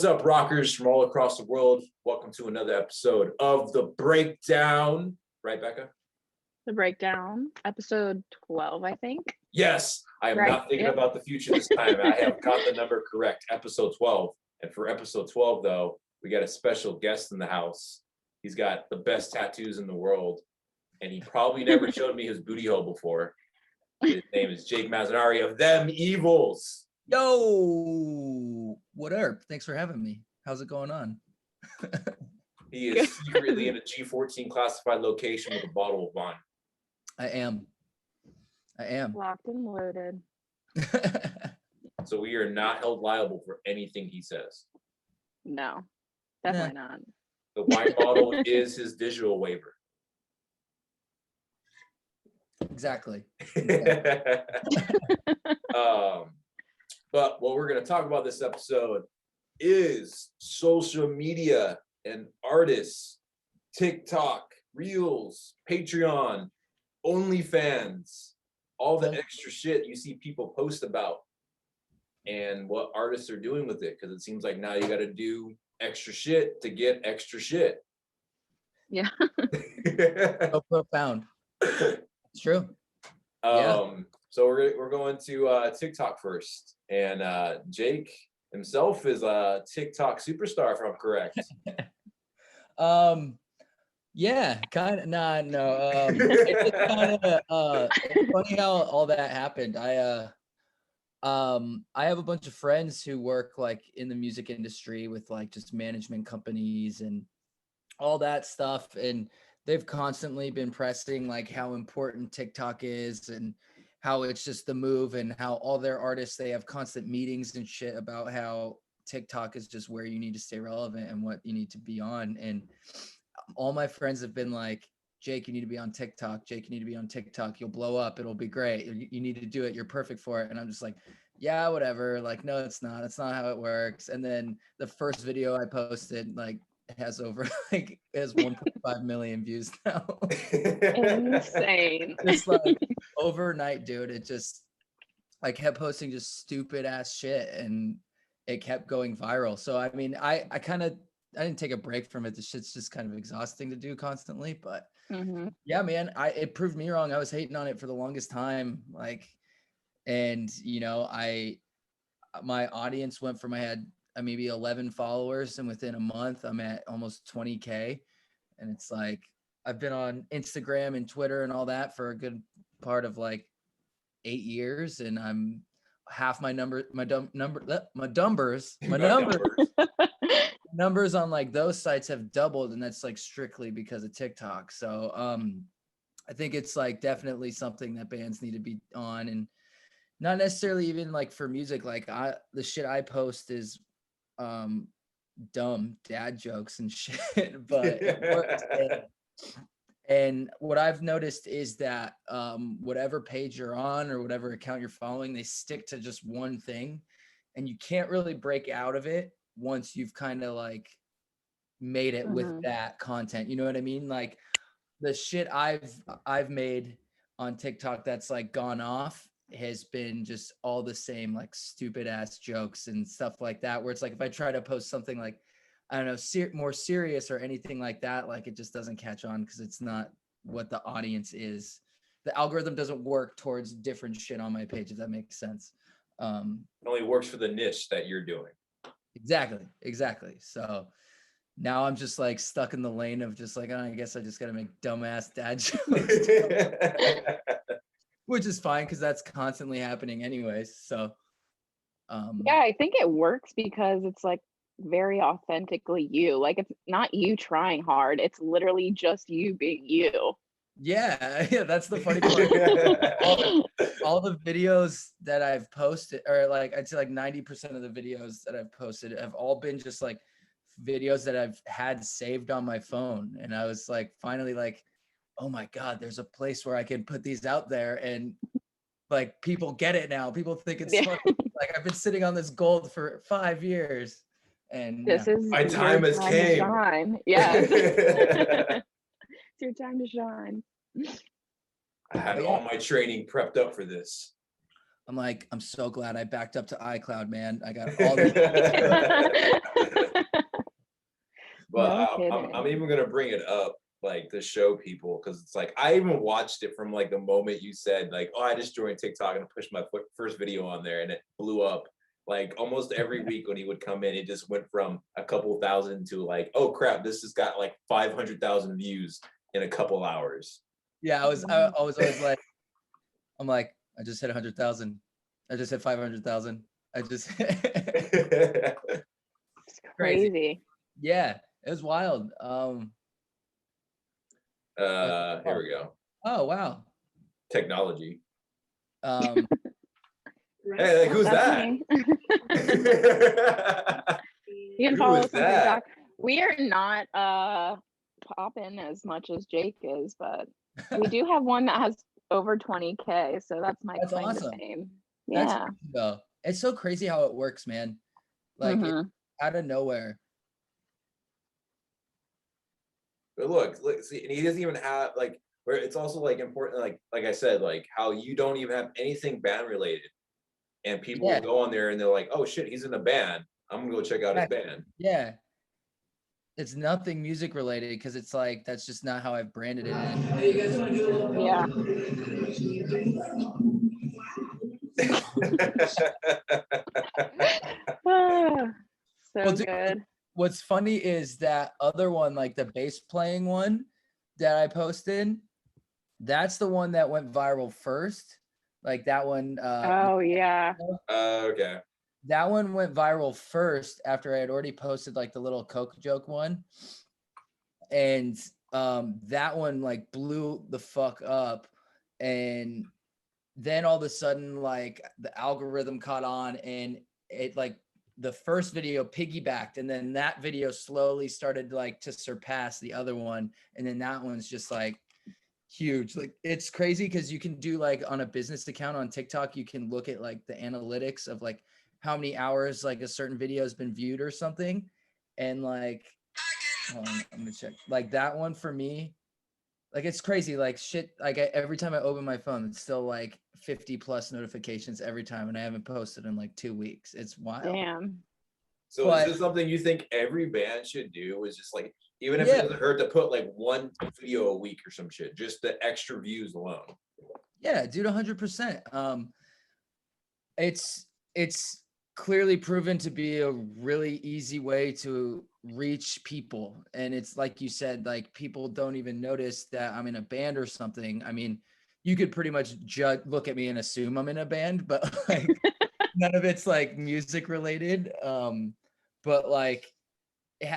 What's up, rockers from all across the world? Welcome to another episode of The Breakdown. Right, Becca? The Breakdown, episode 12, I think. Yes, I am not thinking about the future this time. I have got the number correct, episode 12. And for episode 12, though, we got a special guest in the house. He's got the best tattoos in the world, and he probably never showed me his booty hole before. His name is Jake Massanari of Them Evils. Yo, what up? Thanks for having me. How's it going on? He is secretly in a G14 classified location with a bottle of wine. I am. Locked and loaded. So we are not held liable for anything he says. No, definitely not. The wine bottle is his visual waiver. Exactly. But what we're going to talk about this episode is social media and artists, TikTok, Reels, Patreon, Onlyfans, all the extra shit you see people post about and what artists are doing with it. Because it seems like now you got to do extra shit to get extra shit. Yeah. So profound. It's true. So we're going to TikTok first, and Jake himself is a TikTok superstar, if I'm correct. Yeah, kind of. No. It's kind of it's funny how all that happened. I have a bunch of friends who work like in the music industry with like just management companies and all that stuff, and they've constantly been pressing like how important TikTok is and how it's just the move, and how all their artists, they have constant meetings and shit about how TikTok is just where you need to stay relevant and what you need to be on. And all my friends have been like, Jake, you need to be on TikTok. Jake, you need to be on TikTok. You'll blow up. It'll be great. You need to do it. You're perfect for it. And I'm just like, yeah, whatever. Like, no, it's not. It's not how it works. And then the first video I posted, like, has over like has 1.5 million views now. Insane. It's like overnight, dude. It just, I kept posting just stupid ass shit and it kept going viral. So I mean, I didn't take a break from it. The shit's just kind of exhausting to do constantly. But yeah, man, it proved me wrong. I was hating on it for the longest time. Like, and you know, my audience went from, I had maybe 11 followers, and within a month I'm at almost 20K. And it's like, I've been on Instagram and Twitter and all that for a good part of like 8 years, and I'm half my numbers on like those sites have doubled, and that's like strictly because of TikTok. So I think it's like definitely something that bands need to be on, and not necessarily even like for music. Like the shit I post is dumb dad jokes and shit, but it works. And what I've noticed is that whatever page you're on or whatever account you're following, they stick to just one thing, and you can't really break out of it once you've kind of like made it with that content. You know what I mean? Like the shit I've made on TikTok that's like gone off has been just all the same, like stupid ass jokes and stuff like that, where it's like if I try to post something like, I don't know, more serious or anything like that, like it just doesn't catch on because it's not what the audience is. The algorithm doesn't work towards different shit on my page, if that makes sense. It only works for the niche that you're doing. Exactly. So now I'm just like stuck in the lane of just like, oh, I guess I just got to make dumbass dad jokes. Which is fine because that's constantly happening anyways. So yeah, I think it works because it's like very authentically you. Like it's not you trying hard, it's literally just you being you. Yeah, that's the funny part. all the videos that I've posted, or like I'd say like 90% of the videos that I've posted have all been just like videos that I've had saved on my phone. And I was like, finally like, oh my God, there's a place where I can put these out there and like people get it now. People think it's funny. Like I've been sitting on this gold for 5 years, and this is my time has came. Shine. Yeah. It's your time to shine. I had all my training prepped up for this. I'm like, I'm so glad I backed up to iCloud, man. I got all this. But No I'm even gonna bring it up, like, to show people, because it's like I even watched it from like the moment you said like, oh, I just joined TikTok and pushed my first video on there, and it blew up. Like almost every week when he would come in, it just went from a couple thousand to like, oh crap, this has got like 500,000 views in a couple hours. Yeah, I was always like, I'm like, I just hit 100,000. I just hit 500,000. I just It's crazy. Yeah, it was wild. Here we go. Oh wow. Technology. Hey, like, who's that? You can follow us on TikTok. We are not popping as much as Jake is, but we do have one that has over 20K, so that's my claim to fame. Yeah. That's crazy, though. It's so crazy how it works, man. Like out of nowhere. But look, see, and he doesn't even have like where it's also like important, like I said, like how you don't even have anything band related, and people will go on there and they're like, oh shit, he's in a band. I'm gonna go check out his band. Yeah. It's nothing music related because it's like that's just not how I've branded it. Hey, you guys want to do a little so good. What's funny is that other one, like the bass playing one that I posted, that's the one that went viral first. Like that one. Oh yeah. Okay. That one went viral first after I had already posted like the little Coke joke one. And that one like blew the fuck up. And then all of a sudden, like the algorithm caught on and it like the first video piggybacked, and then that video slowly started like to surpass the other one. And then that one's just like huge. Like it's crazy because you can do like on a business account on TikTok, you can look at like the analytics of like how many hours like a certain video has been viewed or something. And like, hold on, I'm gonna check. Like that one for me, like it's crazy. Like shit, like every time I open my phone, it's still like 50 plus notifications every time, and I haven't posted in like 2 weeks. It's wild. Damn. So is this something you think every band should do? Is just like, even if it doesn't hurt to put like one video a week or some shit, just the extra views alone? Yeah, dude, 100%. It's clearly proven to be a really easy way to reach people. And it's like you said, like people don't even notice that I'm in a band or something. I mean, you could pretty much look at me and assume I'm in a band, but like none of it's like music related. But like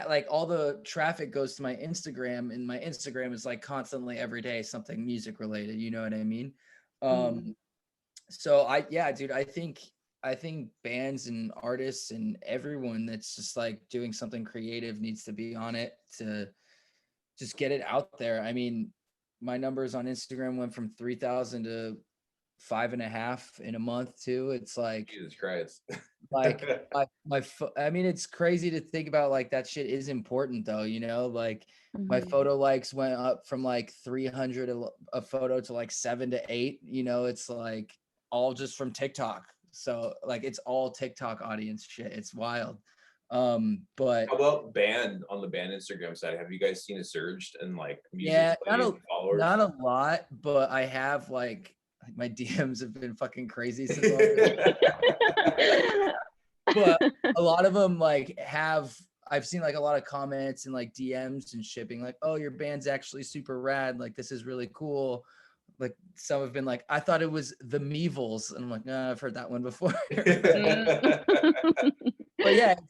like all the traffic goes to my Instagram, and my Instagram is like constantly every day something music related, you know what I mean? So dude, I think bands and artists and everyone that's just like doing something creative needs to be on it to just get it out there. I mean, my numbers on Instagram went from 3,000 to 5.5 in a month too. It's like, Jesus Christ. Like I mean, it's crazy to think about. Like that shit is important though, you know, like my photo likes went up from like 300 a photo to like 7 to 8, you know. It's like all just from TikTok. So like it's all TikTok audience shit. It's wild. But how about band on the band Instagram side? Have you guys seen a surge in like music followers? Not a lot, but I have like my DMs have been fucking crazy since but a lot of them like I've seen like a lot of comments and like DMs and shipping like, oh, your band's actually super rad, like this is really cool. Like some have been like, I thought it was the Meevils, and I'm like, no, I've heard that one before. But yeah, it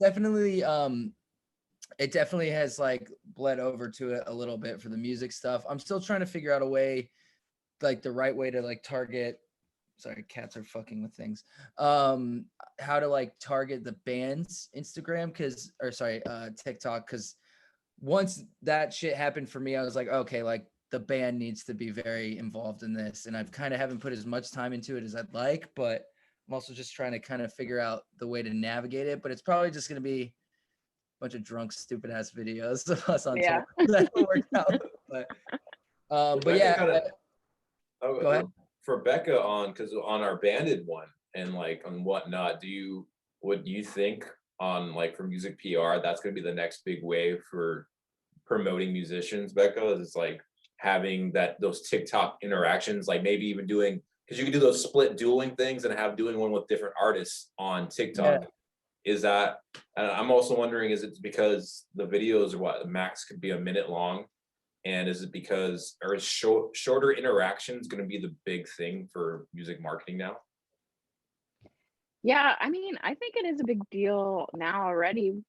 definitely has like bled over to it a little bit for the music stuff. I'm still trying to figure out a way, like the right way to like target, sorry, cats are fucking with things, how to like target the band's Instagram TikTok, because once that shit happened for me, I was like, okay, like the band needs to be very involved in this, and I've kind of haven't put as much time into it as I'd like, but I'm also just trying to kind of figure out the way to navigate it. But it's probably just going to be a bunch of drunk stupid ass videos of us on tour. That'll work out. But yeah, go ahead. For Becca because on our banded one, and like on whatnot, what do you think on like for music PR, that's gonna be the next big wave for promoting musicians, Becca, is like having those TikTok interactions, like maybe even doing, because you can do those split dueling things and have doing one with different artists on TikTok. Yeah. Is that, and I'm also wondering, is it because the videos are what, the max could be a minute long? And is it because, or is shorter interactions going to be the big thing for music marketing now? Yeah, I mean, I think it is a big deal now already.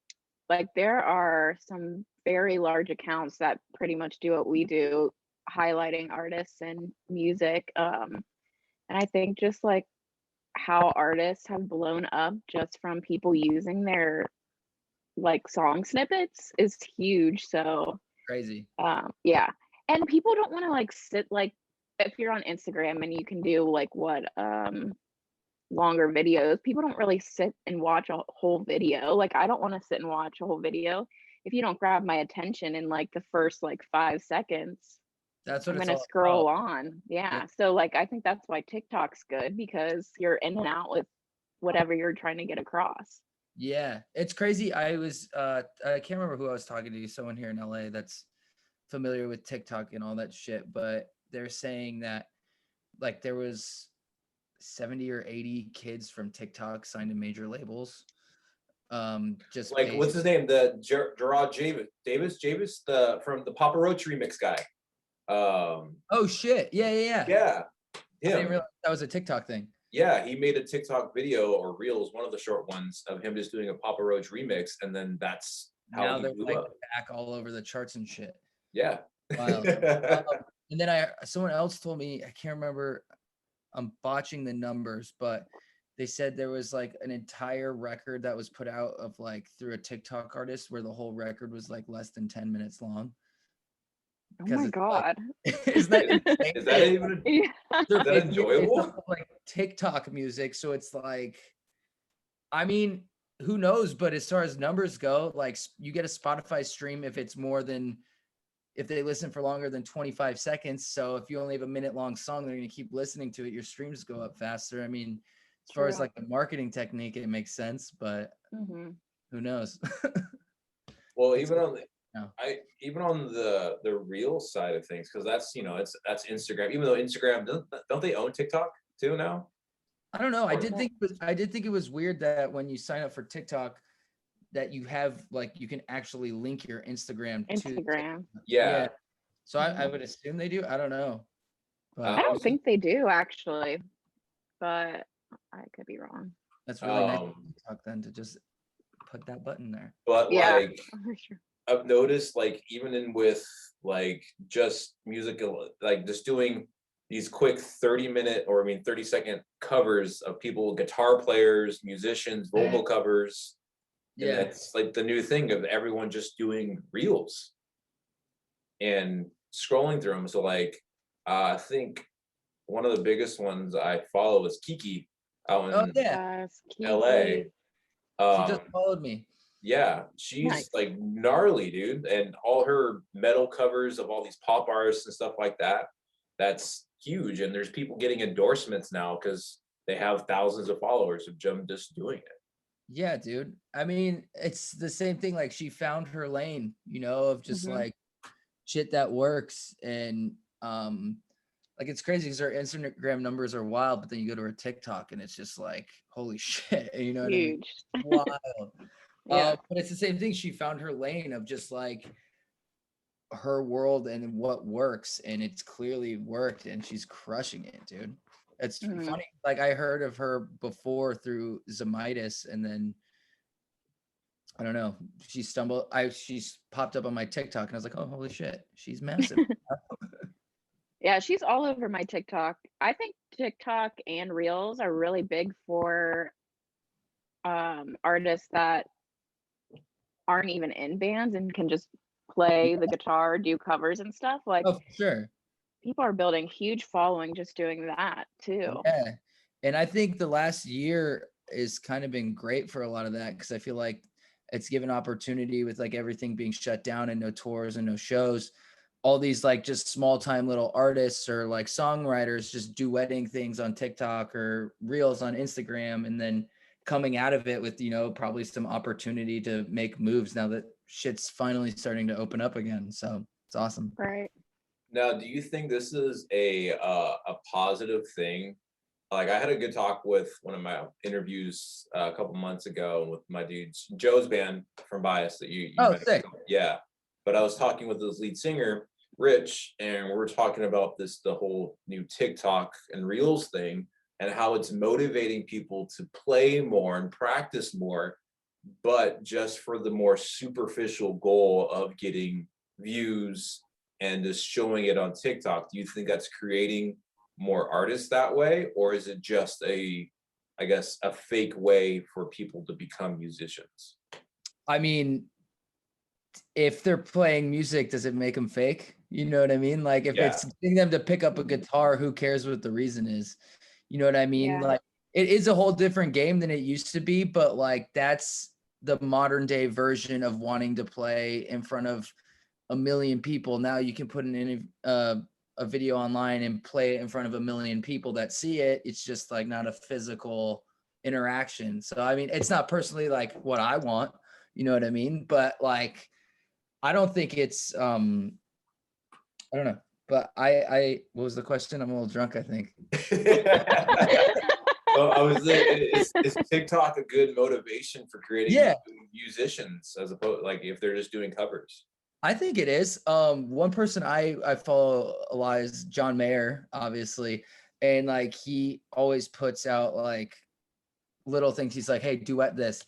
Like there are some very large accounts that pretty much do what we do, highlighting artists and music. And I think just like how artists have blown up just from people using their like song snippets is huge. So Crazy. yeah. And people don't want to like sit like if you're on Instagram and you can do like what longer videos, people don't really sit and watch a whole video. Like I don't want to sit and watch a whole video if you don't grab my attention in like the first like 5 seconds. That's what I'm it's gonna all scroll about. on. Yeah. So like I think that's why TikTok's good because you're in and out with whatever you're trying to get across. Yeah, it's crazy. I can't remember who I was talking to, someone here in LA that's familiar with TikTok and all that shit, but they're saying that like there was 70 or 80 kids from TikTok signed to major labels. Just Like, what's his name? The Gerard Davis, the from the Papa Roach remix guy. Oh shit! Yeah. Yeah, I didn't him. realize that was a TikTok thing. Yeah, he made a TikTok video or reels, one of the short ones, of him just doing a Papa Roach remix, and then that's how Now he they're blew like up. back all over the charts and shit. Yeah. Wow. And then someone else told me, I can't remember, I'm botching the numbers, but they said there was like an entire record that was put out of like through a TikTok artist where the whole record was like less than 10 minutes long. Oh my God. Like, is that insane? Is that even Yeah. is that enjoyable? It's like TikTok music, so it's like, I mean, who knows? But as far as numbers go, like you get a Spotify stream if it's more than, if they listen for longer than 25 seconds. So if you only have a minute long song, they're going to keep listening to it. Your streams go up faster. I mean, as far as like the marketing technique, it makes sense, but who knows? Well, even on the real side of things, because that's that's Instagram. Even though Instagram don't they own TikTok too now? I don't know. I did think it was weird that when you sign up for TikTok, that you have like you can actually link your Instagram to Yeah. So I would assume they do. I don't know. But I don't think they do actually, but I could be wrong. That's really nice TikTok then to just put that button there. But yeah, like I've noticed like even with like just musical, like just doing these quick 30-minute or 30-second covers of people, guitar players, musicians, vocal covers. And that's like the new thing of everyone just doing reels and scrolling through them. So like I think one of the biggest ones I follow is Kiki out in LA. She just followed me. Yeah, she's like gnarly, dude, and all her metal covers of all these pop artists and stuff like that. That's huge, and there's people getting endorsements now because they have thousands of followers of just doing it. Yeah, dude. I mean, it's the same thing. Like she found her lane, of just like shit that works, and like it's crazy because her Instagram numbers are wild, but then you go to her TikTok and it's just like holy shit, what I mean? Wild. Yeah. But it's the same thing. She found her lane of just like her world and what works, and it's clearly worked, and she's crushing it, dude. It's funny. Like I heard of her before through Zemitis, and then I don't know. She's popped up on my TikTok, and I was like, oh, holy shit, she's massive. Yeah, she's all over my TikTok. I think TikTok and Reels are really big for artists that aren't even in bands and can just play the guitar, do covers and stuff. Like, oh, for sure. People are building huge following just doing that too. Yeah. And I think the last year has kind of been great for a lot of that because I feel like it's given opportunity with like everything being shut down and no tours and no shows. all these like just small time little artists or like songwriters just duetting things on TikTok or reels on Instagram, and then coming out of it with, you know, probably some opportunity to make moves now that shit's finally starting to open up again. So it's awesome. Right. Now, do you think this is a positive thing? Like, I had a good talk with one of my interviews a couple months ago with my dude Joe's band from Bias that you Oh, met. sick. Yeah, but I was talking with his lead singer Rich, and we were talking about the whole new TikTok and Reels thing, and how it's motivating people to play more and practice more, but just for the more superficial goal of getting views and just showing it on TikTok. Do you think that's creating more artists that way, or is it just I guess, a fake way for people to become musicians? I mean, if they're playing music, does it make them fake? You know what I mean? Like if it's getting them to pick up a guitar, who cares what the reason is? You know what I mean? Yeah. Like it is a whole different game than it used to be, but like that's the modern day version of wanting to play in front of a million people. Now you can put a video online and play it in front of a million people that see it. It's just like not a physical interaction. So I mean, it's not personally like what I want, you know what I mean? But like I don't think it's I don't know. But I what was the question? I'm a little drunk, I think. Well, I was is TikTok a good motivation for creating musicians, as opposed, like, if they're just doing covers? I think it is. One person I follow a lot is John Mayer, obviously, and like he always puts out like little things. He's like, hey, duet this,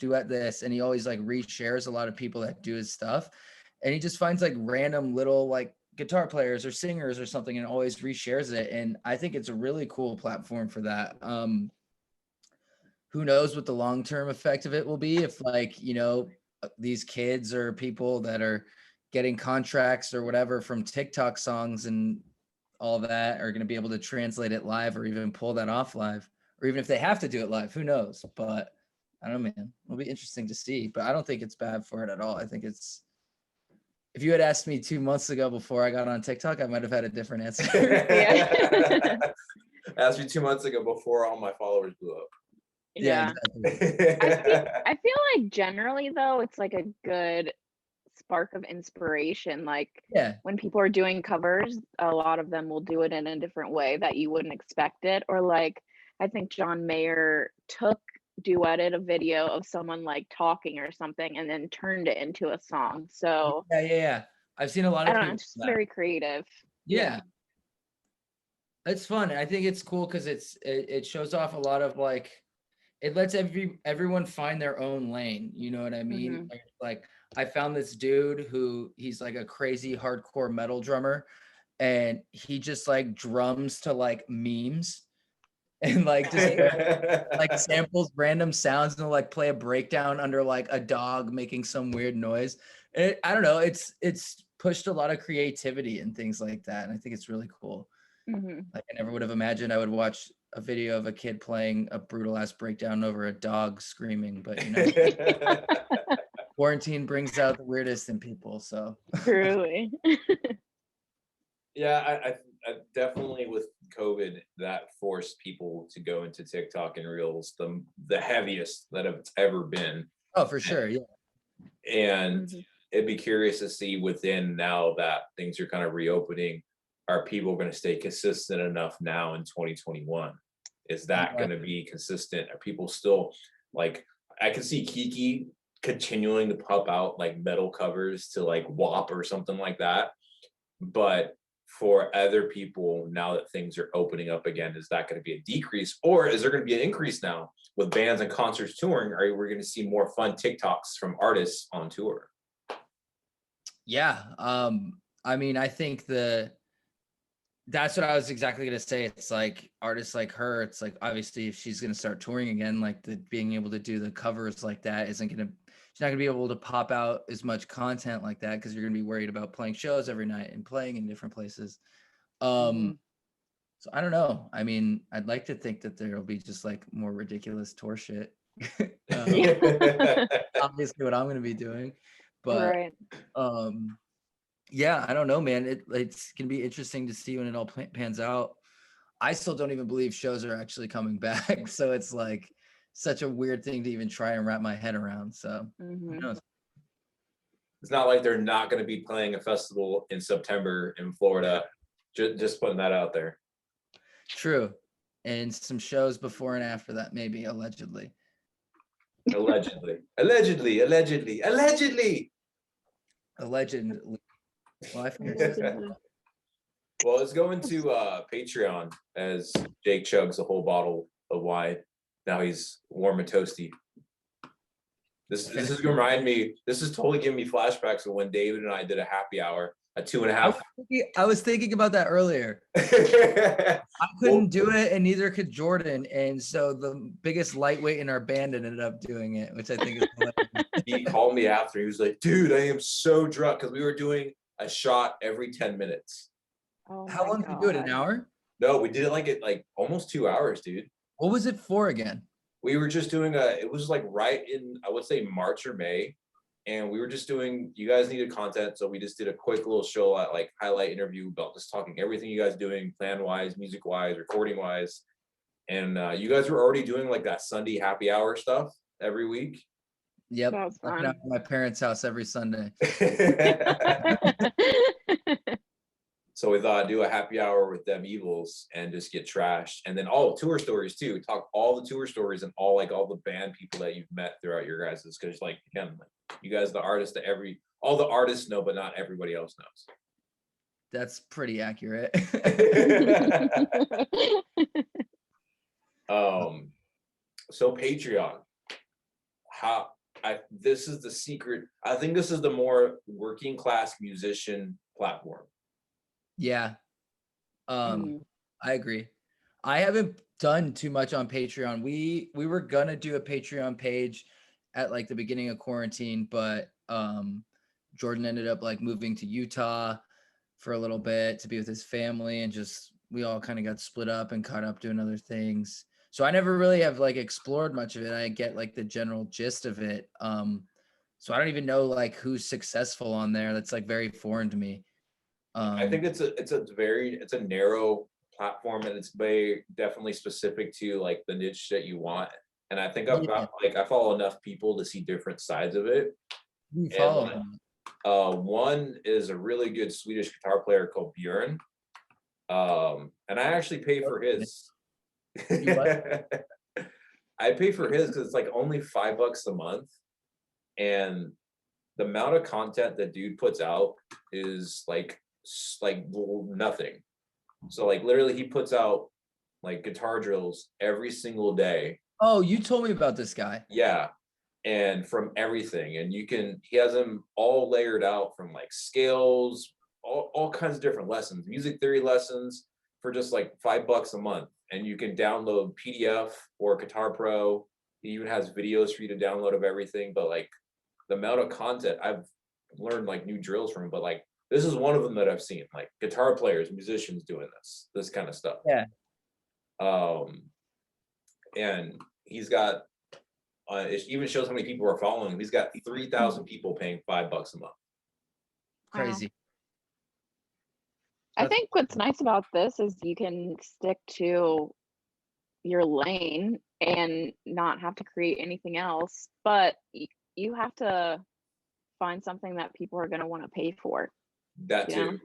and he always like reshares a lot of people that do his stuff, and he just finds like random little like guitar players or singers or something and always reshares it. And I think it's a really cool platform for that. Who knows what the long-term effect of it will be, if like, you know, these kids or people that are getting contracts or whatever from TikTok songs and all that are going to be able to translate it live or even pull that off live, or even if they have to do it live, who knows? But I don't know, man. It'll be interesting to see, but I don't think it's bad for it at all. I think it's, if you had asked me 2 months ago before I got on TikTok, I might have had a different answer. Yeah. Asked me 2 months ago before all my followers blew up. Yeah. Exactly. I feel like generally though, it's like a good spark of inspiration. Like when people are doing covers, a lot of them will do it in a different way that you wouldn't expect it. Or like I think John Mayer duetted a video of someone like talking or something and then turned it into a song. So yeah. I've seen a lot of people. It's just very creative. Yeah. It's fun. I think it's cool because it shows off a lot of like, it lets everyone find their own lane. You know what I mean? Like I found this dude who he's like a crazy hardcore metal drummer, and he just like drums to like memes and like just like samples random sounds and like play a breakdown under like a dog making some weird noise. I don't know. It's pushed a lot of creativity and things like that, and I think it's really cool. Like I never would have imagined I would watch a video of a kid playing a brutal ass breakdown over a dog screaming, but you know, quarantine brings out the weirdest in people. So truly. Yeah, I definitely, with COVID, that forced people to go into TikTok and Reels, the heaviest that it's ever been. Oh, for sure, yeah. And it'd be curious to see within, now that things are kind of reopening, are people going to stay consistent enough now in 2021? Is that going to be consistent? Are people still like, I can see Kiki continuing to pump out like metal covers to like WAP or something like that. But for other people, now that things are opening up again, is that going to be a decrease, or is there going to be an increase now with bands and concerts touring? Are we going to see more fun TikToks from artists on tour? Yeah. I mean, I think that's what I was exactly going to say. It's like artists like her, it's like, obviously if she's going to start touring again, like being able to do the covers like that she's not going to be able to pop out as much content like that, because you're going to be worried about playing shows every night and playing in different places. So I don't know. I mean, I'd like to think that there'll be just like more ridiculous tour shit. Obviously what I'm going to be doing, but Yeah, I don't know, man. It's gonna be interesting to see when it all pans out. I still don't even believe shows are actually coming back. So it's like such a weird thing to even try and wrap my head around. So who knows? It's not like they're not going to be playing a festival in September in Florida. Just putting that out there. True. And some shows before and after that, maybe, allegedly. Allegedly. Allegedly. Allegedly. Allegedly. Allegedly. Well, I figured well, it's going to Patreon as Jake chugs a whole bottle of wine. Now he's warm and toasty. This is gonna remind me. This is totally giving me flashbacks of when David and I did a happy hour at 2.5. I was thinking about that earlier. I couldn't do it, and neither could Jordan. And so the biggest lightweight in our band ended up doing it, which I think is hilarious. He called me after. He was like, "Dude, I am so drunk," because we were doing a shot every 10 minutes. Oh How long did you do it? An hour? No, we did it like almost 2 hours, dude. What was it for again? We were just doing it was like right in, I would say, March or May. And we were just doing, you guys needed content. So we just did a quick little show, like highlight interview about just talking everything you guys doing, plan wise, music wise, recording wise. And you guys were already doing like that Sunday happy hour stuff every week. Yep. Working out at my parents' house every Sunday. So we thought I'd do a happy hour with them evils and just get trashed. And then tour stories too. Talk all the tour stories and all the band people that you've met throughout your guys', because like again, like you guys the artists that all the artists know, but not everybody else knows. That's pretty accurate. So Patreon. This is the secret. I think this is the more working class musician platform. Yeah. I agree. I haven't done too much on Patreon. We were gonna do a Patreon page at like the beginning of quarantine, but Jordan ended up like moving to Utah for a little bit to be with his family, and just we all kind of got split up and caught up doing other things. So I never really have like explored much of it. I get like the general gist of it. So I don't even know like who's successful on there. That's like very foreign to me. I think it's a narrow platform, and it's very definitely specific to like the niche that you want. And I think I follow enough people to see different sides of it. You follow one is a really good Swedish guitar player called Björn. And I actually pay for his. I pay for his because it's like only $5 a month, and the amount of content that dude puts out is like nothing. So like literally he puts out like guitar drills every single day. Oh, you told me about this guy. Yeah. And from everything, and he has them all layered out from like scales, all kinds of different lessons, music theory lessons for just like $5 a month. And you can download PDF or Guitar Pro. He even has videos for you to download of everything. But like the amount of content, I've learned like new drills from him, but like this is one of them that I've seen, like guitar players, musicians doing this kind of stuff. Yeah. And he's got, it even shows how many people are following him. He's got 3,000 people paying $5 a month. Crazy. I think what's nice about this is you can stick to your lane and not have to create anything else, but you have to find something that people are going to want to pay for. That too.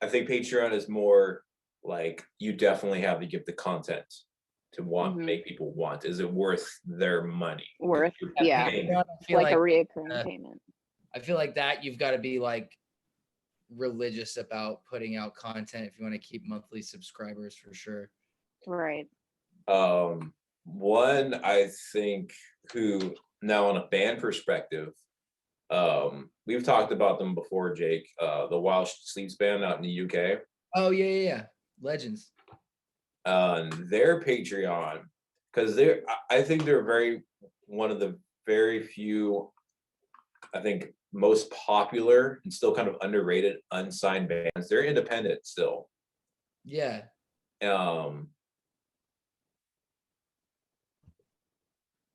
I think Patreon is more like you definitely have to give the content to make people want. Is it worth their money? Yeah. Like a reoccurring payment. I feel like that you've got to be like religious about putting out content if you want to keep monthly subscribers for sure. Right. One I think who now on a band perspective, we've talked about them before, Jake, the Wild Sleeps band out in the UK. Oh yeah. Legends. Their Patreon, because I think they're one of the very few, I think, most popular and still kind of underrated unsigned bands. They're independent still. Yeah.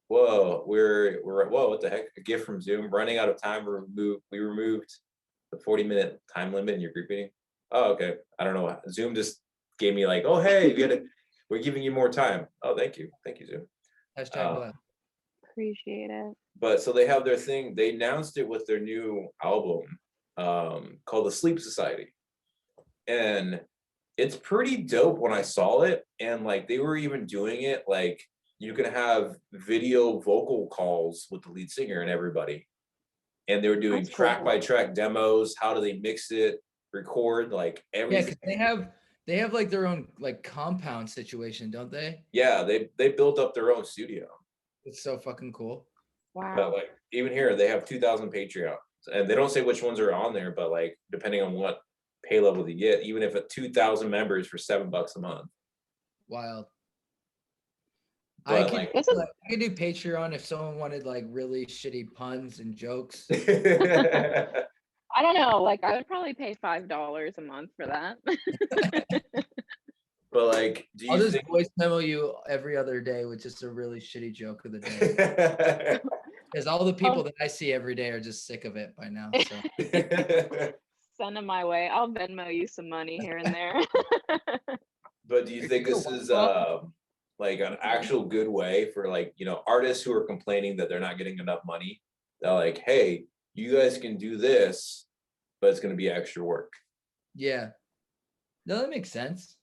Whoa, what the heck? A gift from Zoom. Running out of time. We removed the 40-minute time limit in your group meeting? Oh, okay. I don't know. Zoom just gave me like, oh, hey, we're giving you more time. Oh, thank you. Thank you, Zoom. Hashtag bless. Appreciate it. But so they have their thing. They announced it with their new album called The Sleep Society. And it's pretty dope when I saw it. And like they were even doing it like you can have video vocal calls with the lead singer and everybody. And they were doing That's track cool. by track demos. How do they mix it, record, like everything? Yeah, because they have like their own like compound situation, don't they? Yeah, they built up their own studio. It's so fucking cool. Wow. But like even here, they have 2,000 Patreons, and they don't say which ones are on there, but like depending on what pay level you get, even if at 2,000 members for $7 a month. Wild. But, I like, could do Patreon if someone wanted like really shitty puns and jokes. I don't know. Like I would probably pay $5 a month for that. But like, do you I'll just think voice memo you every other day with just a really shitty joke of the day. Because all the people that I see every day are just sick of it by now. So Send them my way. I'll Venmo you some money here and there. But do you think this is like an actual good way for like, you know, artists who are complaining that they're not getting enough money? They're like, hey, you guys can do this, but it's going to be extra work. yeah. No, that makes sense.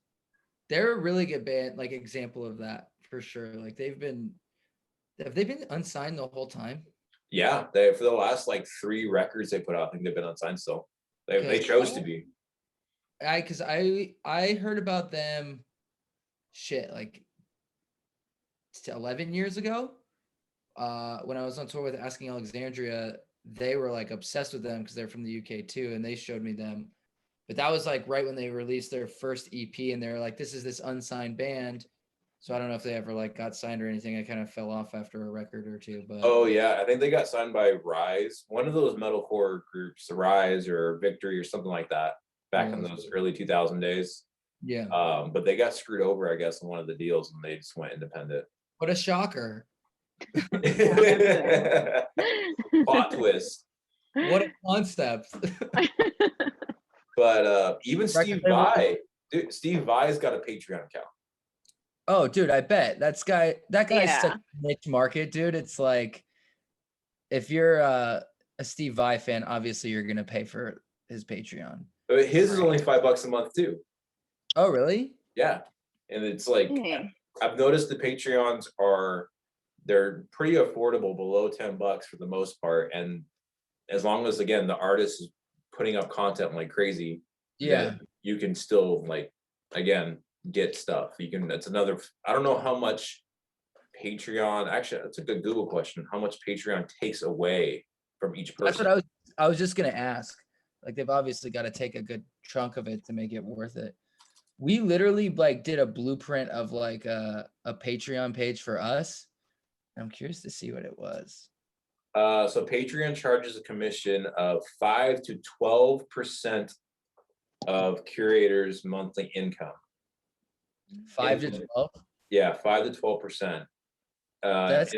They're a really good band, like example of that for sure. Like have they been unsigned the whole time? Yeah, they for the last like 3 records they put out, I think they've been unsigned still. They chose to be. Because I heard about them shit like 11 years ago. When I was on tour with Asking Alexandria, they were like obsessed with them because they're from the UK too, and they showed me them. But that was like right when they released their first EP, and they were like, this is this unsigned band. So I don't know if they ever like got signed or anything. I kind of fell off after a record or two. But oh yeah, I think they got signed by Rise, one of those metalcore groups, Rise or Victory or something like that, back in those early 2000 days. Yeah. But they got screwed over, I guess, in one of the deals, and they just went independent. What a shocker! Plot twist. What a concept. But even Steve Vai, dude, Steve Vai's got a Patreon account. Oh, dude, I bet that guy's Yeah. such a niche market, dude. It's like if you're a Steve Vai fan, obviously you're gonna pay for his Patreon. But his is only $5 a month too. Oh, really? Yeah, and it's like I've noticed the Patreons they're pretty affordable, below $10 for the most part, and as long as again the artist is putting up content like crazy, yeah, you can still like again get stuff. You can. That's another. I don't know how much Patreon. Actually, that's a good Google question. How much Patreon takes away from each person? That's what I was just gonna ask. Like they've obviously got to take a good chunk of it to make it worth it. We literally like did a blueprint of like a Patreon page for us. I'm curious to see what it was. So Patreon charges a commission of 5 to 12% of curators' monthly income. 5 to 12? Yeah, 5 to 12%. That's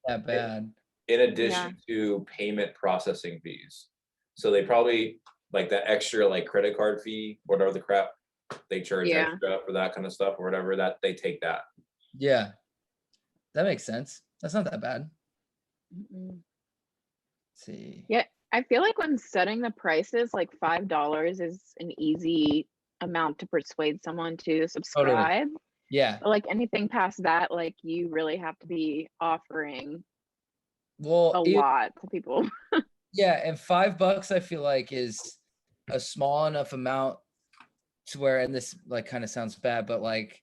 that bad. In addition to payment processing fees. So they probably like that extra like credit card fee, whatever the crap they charge extra for that kind of stuff or whatever, that they take that. Yeah, that makes sense. That's not that bad. Let's see. Yeah, I feel like when setting the prices, like $5 is an easy amount to persuade someone to subscribe. Totally. Yeah. But like anything past that, like you really have to be offering a lot to people. Yeah, and $5 I feel like is a small enough amount to where, and this like kind of sounds bad, but like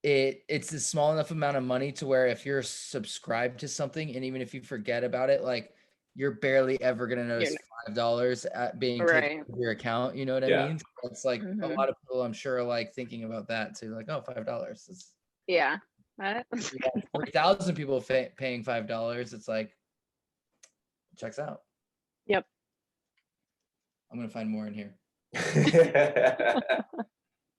it's a small enough amount of money to where if you're subscribed to something and even if you forget about it, like you're barely ever gonna notice $5 at being taken from your account. You know what I mean? It's like a lot of people I'm sure are like thinking about that too, like, oh, $5. Yeah. 3,000 people paying $5. It's like checks out. Yep. I'm gonna find more in here.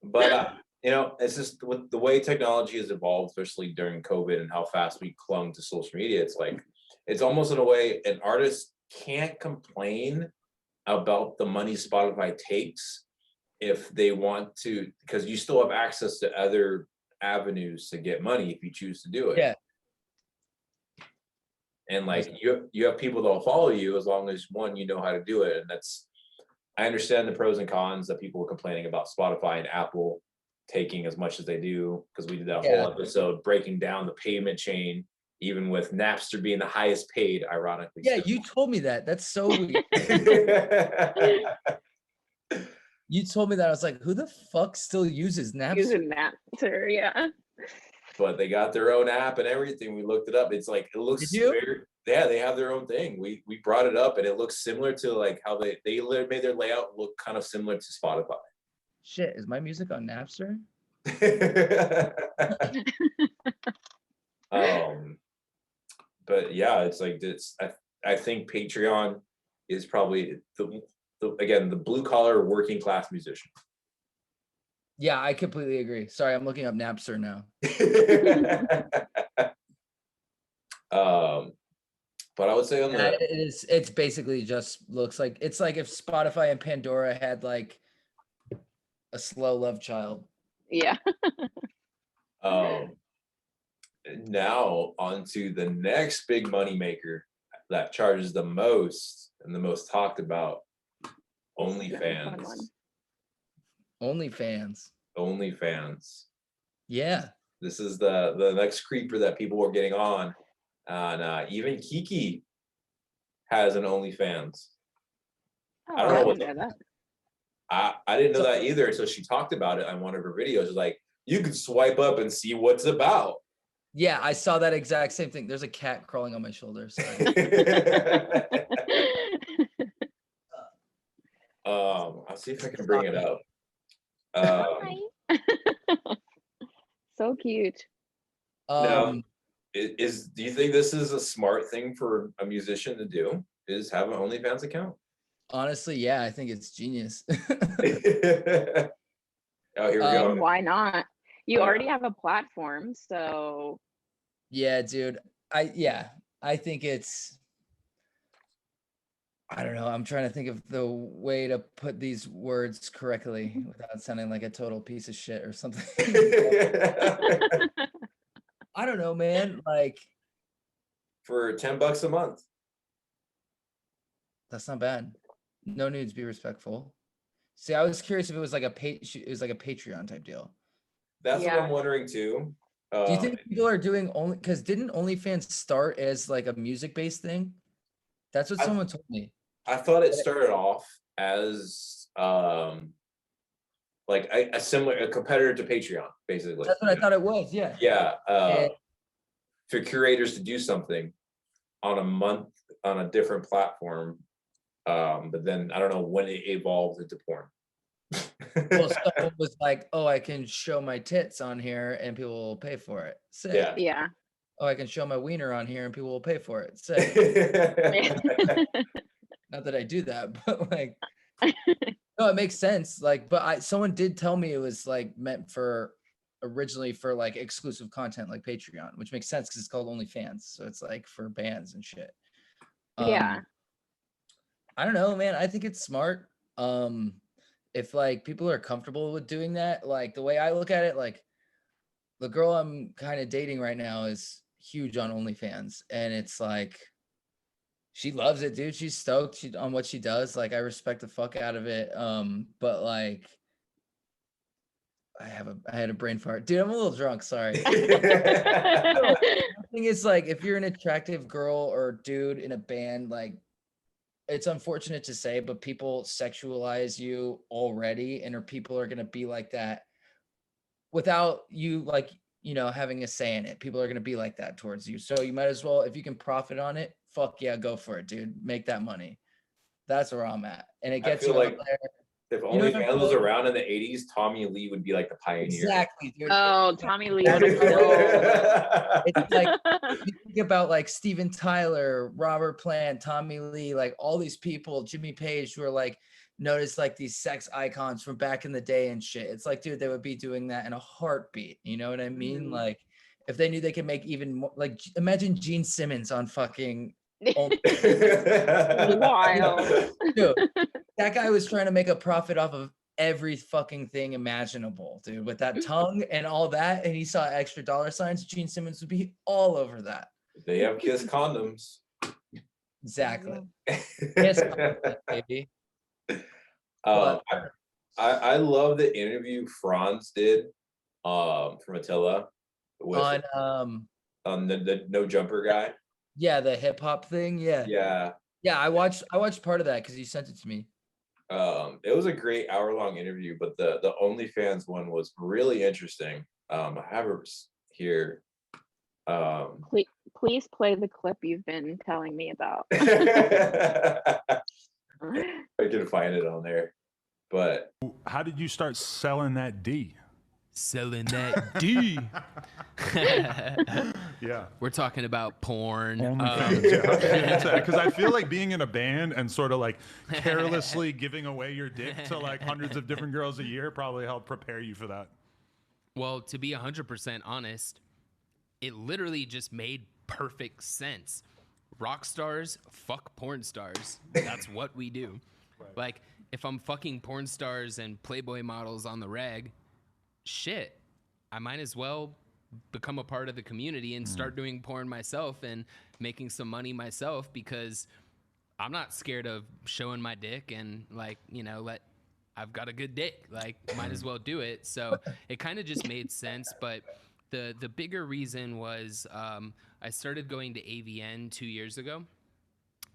But you know, it's just with the way technology has evolved, especially during COVID and how fast we clung to social media. It's like it's almost in a way an artist can't complain about the money Spotify takes if they want to, because you still have access to other avenues to get money if you choose to do it. Yeah. And like you have people that'll follow you as long as one, you know how to do it. And that's, I understand the pros and cons that people were complaining about Spotify and Apple taking as much as they do, because we did that whole episode breaking down the payment chain, even with Napster being the highest paid, ironically. Yeah, you told me that. That's so weird. You told me that. I was like, who the fuck still uses Napster? Using Napster, yeah. But they got their own app and everything. We looked it up. It's like, it looks weird. Yeah, they have their own thing. We brought it up and it looks similar to like how they made their layout look kind of similar to Spotify. Shit, is my music on Napster? But yeah, it's like I think Patreon is probably the blue collar working class musician. Yeah, I completely agree. Sorry, I'm looking up Napster now. But I would say it's basically just looks like, it's like if Spotify and Pandora had like a slow love child. Yeah. Now on to the next big money maker that charges the most and the most talked about, OnlyFans. OnlyFans. Yeah. This is the next creeper that people were getting on. And even Kiki has an OnlyFans. Oh, I don't know what didn't know that. I didn't know that either. So she talked about it on one of her videos. Like, you can swipe up and see what's about. Yeah, I saw that exact same thing. There's a cat crawling on my shoulder. Sorry. I'll see if I can bring it up. Hi. So cute. Now, do you think this is a smart thing for a musician to do? Is have an OnlyFans account? Honestly, yeah, I think it's genius. Oh, here we go. Why not? You already have a platform, so. Yeah, dude. I think it's, I don't know. I'm trying to think of the way to put these words correctly without sounding like a total piece of shit or something. I don't know, man. Like, for $10 a month. That's not bad. No nudes, be respectful. See, I was curious if it was like a Patreon type deal. That's what I'm wondering too. Do you think people are doing only, because didn't OnlyFans start as like a music-based thing? That's what someone told me. I thought it started off as like a competitor to Patreon, basically. That's what I thought it was. Yeah. Yeah. For curators to do something on a month on a different platform, but then I don't know when it evolved into porn. Well, someone was like, "Oh, I can show my tits on here, and people will pay for it." Sick. Yeah. Yeah. Oh, I can show my wiener on here, and people will pay for it. Sick. Not that I do that, but like, no, it makes sense. Like, but someone did tell me it was like meant for originally for like exclusive content like Patreon, which makes sense because it's called OnlyFans, so it's like for bands and shit. Yeah. I don't know, man. I think it's smart. If like people are comfortable with doing that, like the way I look at it, like the girl I'm kind of dating right now is huge on OnlyFans, and it's like she loves it, dude. She's stoked on what she does. Like, I respect the fuck out of it. But like, I had a brain fart, dude. I'm a little drunk. Sorry. The thing is, like, if you're an attractive girl or dude in a band, like, it's unfortunate to say, but people sexualize you already, and people are gonna be like that without you, like, you know, having a say in it. People are gonna be like that towards you. So you might as well, if you can profit on it, fuck yeah, go for it, dude. Make that money. That's where I'm at. And it gets you like out there. If OnlyFans was around in the 80s, Tommy Lee would be like the pioneer. Exactly, dude. Oh, Tommy Lee. It's like, you think about like Steven Tyler, Robert Plant, Tommy Lee, like all these people, Jimmy Page, who are like noticed like these sex icons from back in the day and shit. It's like, dude, they would be doing that in a heartbeat. You know what I mean? Like, if they knew they could make even more, like, imagine Gene Simmons on fucking Wild. Dude, that guy was trying to make a profit off of every fucking thing imaginable, dude, with that tongue and all that. And he saw extra dollar signs. Gene Simmons would be all over that. They have kiss condoms. Exactly. Yes, baby. I love the interview Franz did from Attila with on the no jumper guy. Yeah, the hip hop thing. Yeah. I watched part of that because you sent it to me. It was a great hour-long interview, but the OnlyFans one was really interesting. I have it here. Please play the clip you've been telling me about. I can find it on there. But how did you start selling that D? Selling that D. Yeah. We're talking about porn. Because I feel like being in a band and sort of like carelessly giving away your dick to like hundreds of different girls a year probably helped prepare you for that. Well, to be 100% honest, it literally just made perfect sense. Rock stars fuck porn stars. That's what we do. Right. Like, if I'm fucking porn stars and Playboy models on the reg, shit, I might as well become a part of the community and start doing porn myself and making some money myself, because I'm not scared of showing my dick and, like, you know, I've got a good dick, like, might as well do it. So it kind of just made sense. But the bigger reason was I started going to AVN 2 years ago.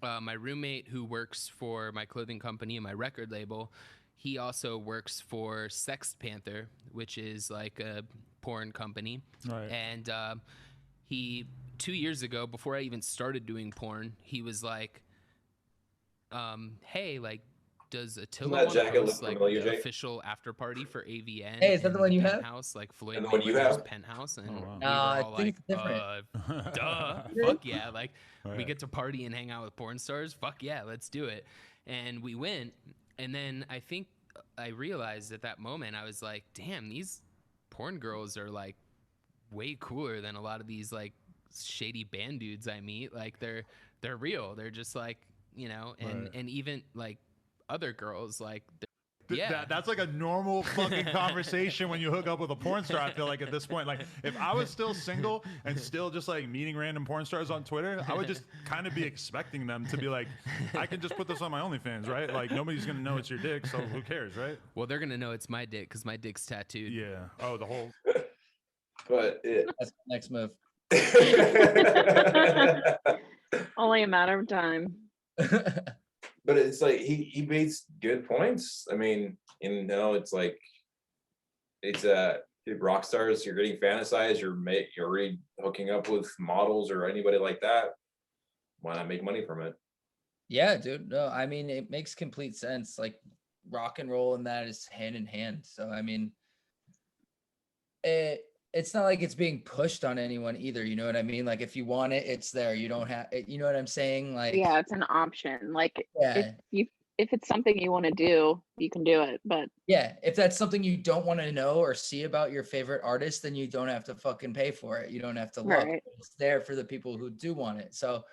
My roommate, who works for my clothing company and my record label, he also works for Sex Panther, which is like a porn company. Right. And he, 2 years ago, before I even started doing porn, he was like, hey, like, does Attila want to host like the official after party for AVN? Hey, is that the one you have? Penthouse, like Floyd and the one you have? Penthouse, and Oh, wow. we were all I think like, it's different. duh, fuck yeah, like we get to party and hang out with porn stars, fuck yeah, let's do it. And we went, and then I think I realized at that moment, I was like, damn, these porn girls are like way cooler than a lot of these like shady band dudes I meet. Like they're real. They're just like, you know, and even like other girls, like, yeah, that's like a normal fucking conversation when you hook up with a porn star. I feel like at this point, like if I was still single and still just like meeting random porn stars on Twitter, I would just kind of be expecting them to be like, I can just put this on my OnlyFans, right? Like nobody's gonna know it's your dick, so who cares, right? Well, they're gonna know it's my dick because my dick's tattooed. Yeah. Oh, the whole. But that's the next move. Only a matter of time. But it's like he makes good points. I mean, you know, it's like it's rock stars. You're getting fantasized. You're already hooking up with models or anybody like that. Why not make money from it? Yeah, dude. No, I mean, it makes complete sense. Like rock and roll and that is hand in hand. So I mean, it's not like it's being pushed on anyone either. You know what I mean? Like if you want it, it's there. You don't have it. You know what I'm saying? Like, yeah, it's an option. Like, yeah. if it's something you want to do, you can do it. But yeah, if that's something you don't want to know or see about your favorite artist, then you don't have to fucking pay for it. You don't have to look. Right. It's there for the people who do want it. So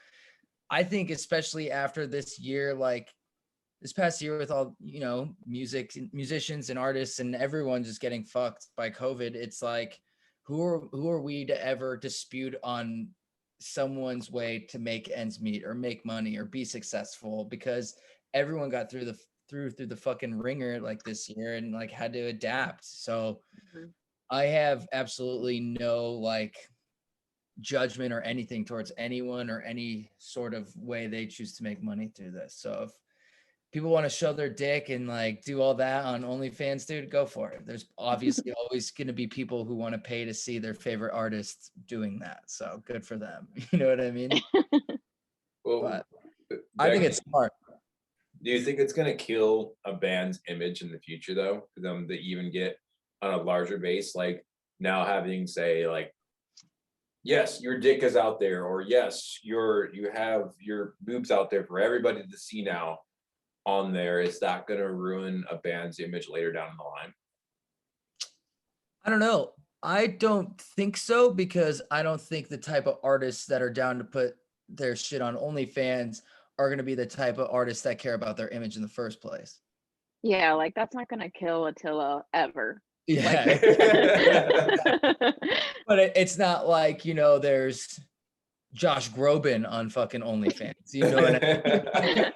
I think especially after this year, like this past year with all, you know, musicians and artists and everyone just getting fucked by COVID, it's like, who are we to ever dispute on someone's way to make ends meet or make money or be successful? Because everyone got through the fucking ringer like this year and like had to adapt. So I have absolutely no like judgment or anything towards anyone or any sort of way they choose to make money through this. So if people want to show their dick and like do all that on OnlyFans, dude, go for it. There's obviously always going to be people who want to pay to see their favorite artists doing that. So good for them. You know what I mean? Well, but I think it's smart. Do you think it's going to kill a band's image in the future, though, for them to even get on a larger base? Like now having, say, like, yes, your dick is out there, or yes, you have your boobs out there for everybody to see now on there. Is that going to ruin a band's image later down the line? I don't know. I don't think so, because I don't think the type of artists that are down to put their shit on OnlyFans are going to be the type of artists that care about their image in the first place. Yeah, like that's not gonna kill Attila ever. Yeah. But it's not like, you know, there's Josh Groban on fucking OnlyFans. You know what I mean?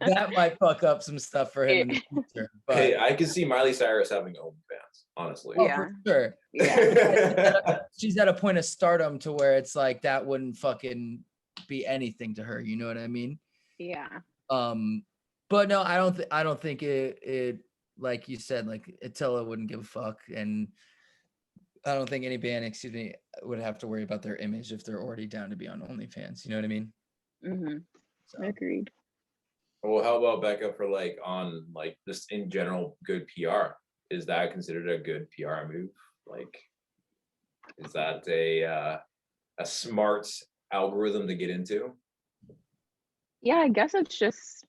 That might fuck up some stuff for him in the future. But Hey, I can see Miley Cyrus having OnlyFans, honestly. oh, for sure. Yeah. She's at a point of stardom to where it's like that wouldn't fucking be anything to her. You know what I mean? Yeah. But no, I don't think it like you said, like Attila wouldn't give a fuck, and I don't think any band, would have to worry about their image if they're already down to be on OnlyFans. You know what I mean? Mm-hmm. So, Agreed. Well, how about Becca for like on like just in general good PR? Is that considered a good PR move? Like, is that a smart algorithm to get into? Yeah, I guess it's just,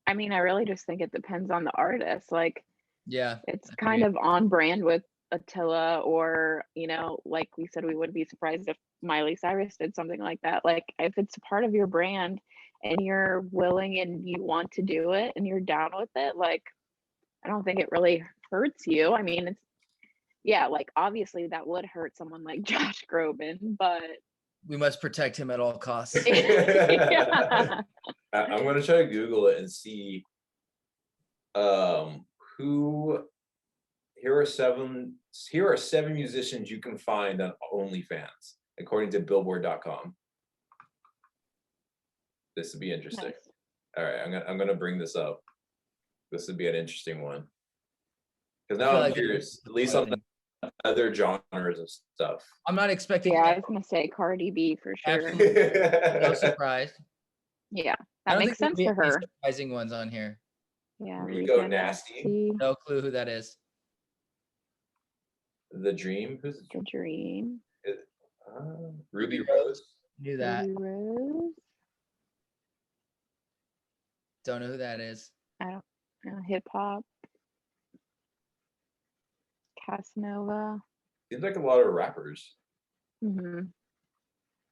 I mean, I really just think it depends on the artist. Like, yeah, it's kind of on brand with Attila, or, you know, like we said, we wouldn't be surprised if Miley Cyrus did something like that. Like, if it's a part of your brand and you're willing and you want to do it and you're down with it, like, I don't think it really hurts you. I mean, it's, yeah, like obviously that would hurt someone like Josh Groban, but we must protect him at all costs. yeah. I'm gonna try to Google it and see who. Here are seven musicians you can find on OnlyFans, according to Billboard.com. This would be interesting. Nice. All right, I'm gonna bring this up. This would be an interesting one. Because now feel I'm like curious, at least on the other genres of stuff. I'm not expecting Yeah, I was gonna say Cardi B for sure. absolutely no surprise. Yeah, I that don't makes think sense there'll for be any her. surprising ones on here. Yeah, Rico Nasty. No clue who that is. The Dream. Who's The Dream. Ruby Rose. Knew that. Ruby Rose. Don't know who that is. I don't know. Hip hop. Casanova. Seems like a lot of rappers. Mm-hmm.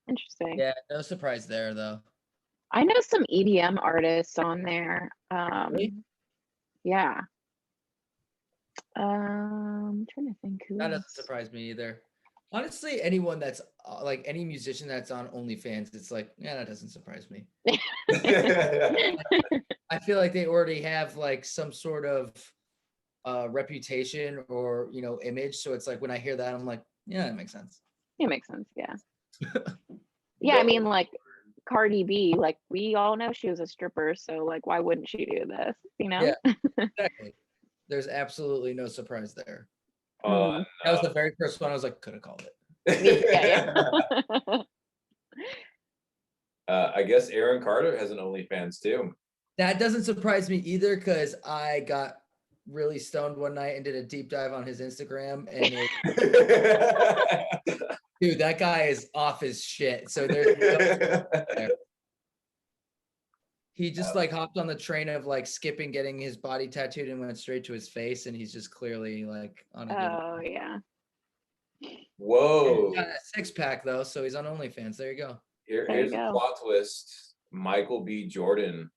Interesting. Yeah, no surprise there though. I know some EDM artists on there. Really? Yeah. I'm trying to think who That doesn't else. surprise me either. Honestly, anyone that's like any musician that's on OnlyFans, it's like, yeah, that doesn't surprise me. I feel like they already have like some sort of reputation or, you know, image. So it's like when I hear that, I'm like, yeah, that makes sense. It makes sense. Yeah. Yeah. I mean, like Cardi B, like we all know she was a stripper. So like, why wouldn't she do this? You know? Yeah, exactly. There's absolutely no surprise there. That was the very first one I was like, could have called it. Yeah. I guess Aaron Carter has an OnlyFans too. That doesn't surprise me either, because I got really stoned one night and did a deep dive on his Instagram, and dude, that guy is off his shit. So there's there. He just like hopped on the train of like skipping getting his body tattooed and went straight to his face, and he's just clearly like on a Oh yeah. Whoa. He's got a six-pack though, so he's on OnlyFans. There you go. Here's a plot twist. Michael B. Jordan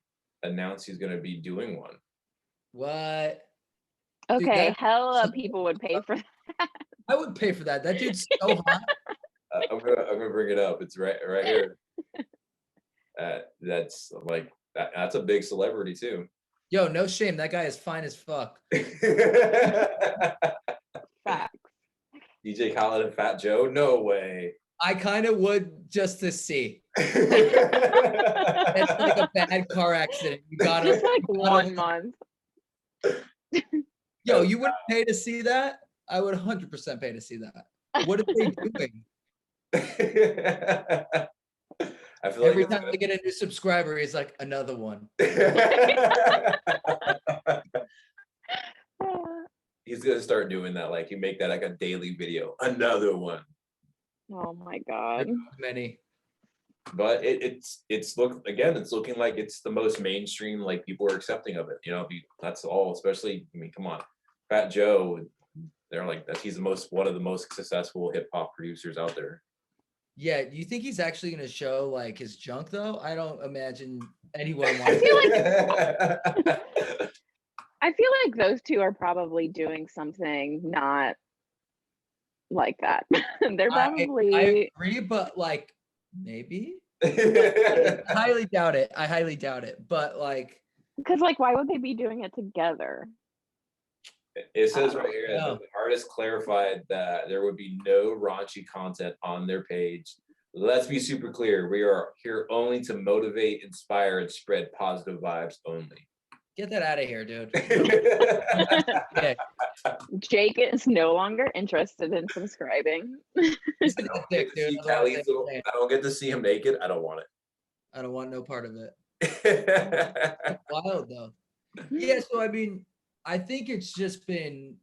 announced he's going to be doing one. What? Okay, Dude, hella people would pay for that. I would pay for that. That dude's so hot. I'm gonna bring it up. It's right here. That's like that's a big celebrity too. Yo, no shame. That guy is fine as fuck. Facts. DJ Khaled and Fat Joe? No way. I kind of would just to see. It's like a bad car accident. You gotta Just like 1 month. Yo, you wouldn't pay to see that? I would 100% pay to see that. What are they doing? I feel Every like time they get a new subscriber, he's like, another one. He's gonna start doing that. Like, you make that like a daily video. Another one. Oh my god. Many. But it's looking like it's the most mainstream, like people are accepting of it. You know, that's all. Especially, I mean, come on, Fat Joe. They're like that. He's one of the most successful hip hop producers out there. Yeah, do you think he's actually gonna show like his junk though? I don't imagine anyone I wants. feel like I feel like those two are probably doing something not like that. They're I probably agree, but like maybe. like, I highly doubt it. I highly doubt it. But like, because like why would they be doing it together? It says right here Yeah. that the artist clarified that there would be no raunchy content on their page. Let's be super clear. We are here only to motivate, inspire, and spread positive vibes only. get that out of here, dude. Okay. Jake is no longer interested in subscribing. He's I a don't dick, get to dude. see That's all I'm Callie's little- saying. I don't get to see him naked. I don't want I don't want no part of it. it. Wild though. Yeah, so I mean, I think it's just been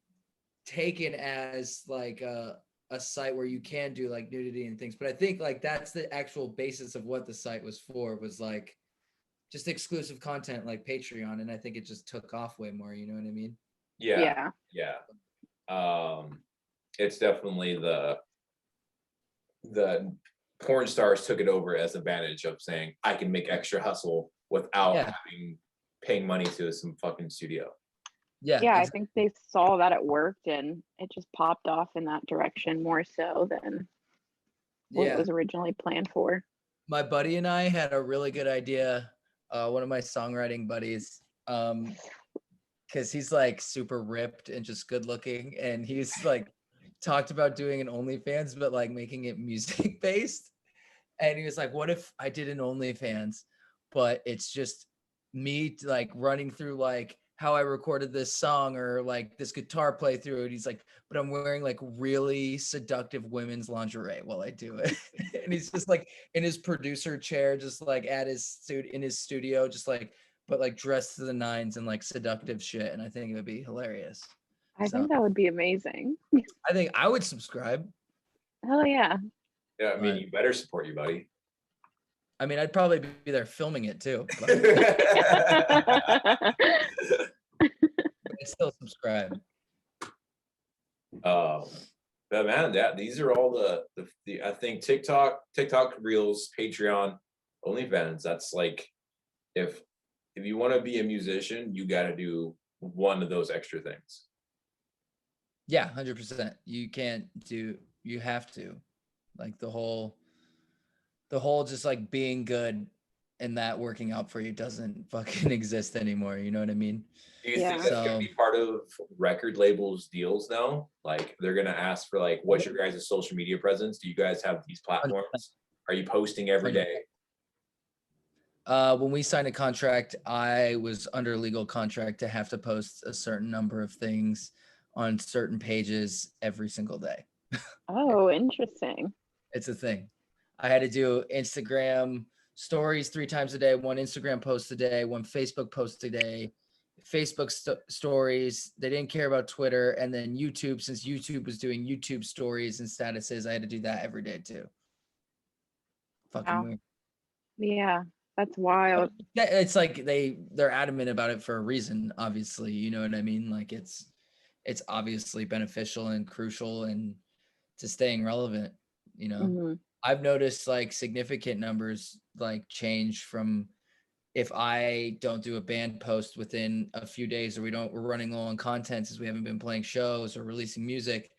taken as like a site where you can do like nudity and things, but I think like that's the actual basis of what the site was for, was like just exclusive content like Patreon, and I think it just took off way more, you know what I mean? Yeah. It's definitely the porn stars took it over as advantage of saying I can make extra hustle without Yeah. paying money to some fucking studio. Yeah. Yeah, I think they saw that it worked and it just popped off in that direction more so than what it was originally planned for. My buddy and I had a really good idea. One of my songwriting buddies, because he's like super ripped and just good looking, and he's like talked about doing an OnlyFans, but like making it music based. And he was like, "What if I did an OnlyFans, but it's just me like running through like how I recorded this song or like this guitar playthrough?" And he's like, "But I'm wearing like really seductive women's lingerie while I do it." And he's just like in his producer chair, just like at his in his studio, just like but like dressed to the nines and like seductive shit. And I think it would be hilarious. I So think that would be amazing. I think I would subscribe. Hell yeah. Yeah, I mean, Right. you better support your buddy. I mean, I'd probably be there filming it too. But I'd still subscribe. But man, these are all the I think TikTok Reels, Patreon, OnlyFans. That's like if you want to be a musician, you got to do one of those extra things. Yeah, 100%. You can't do. You have to, like the whole just like being good and that working out for you doesn't fucking exist anymore. You know what I mean? Do you Yeah. think that's gonna be part of record labels deals now? Like they're gonna ask for like, what's your guys' social media presence? Do you guys have these platforms? Are you posting every day? When we signed a contract, I was under legal contract to have to post a certain number of things on certain pages every single day. Oh, interesting. It's a thing. I had to do Instagram stories 3 times a day, 1 Instagram post a day, 1 Facebook post a day, Facebook stories. They didn't care about Twitter. And then YouTube, since YouTube was doing YouTube stories and statuses, I had to do that every day too. Fucking Wow. weird. Yeah, that's wild. Yeah, it's like they're adamant about it for a reason, obviously. You know what I mean? Like it's obviously beneficial and crucial and to staying relevant, you know. Mhm. I've noticed like significant numbers like change from if I don't do a band post within a few days or we're running low on content since we haven't been playing shows or releasing music,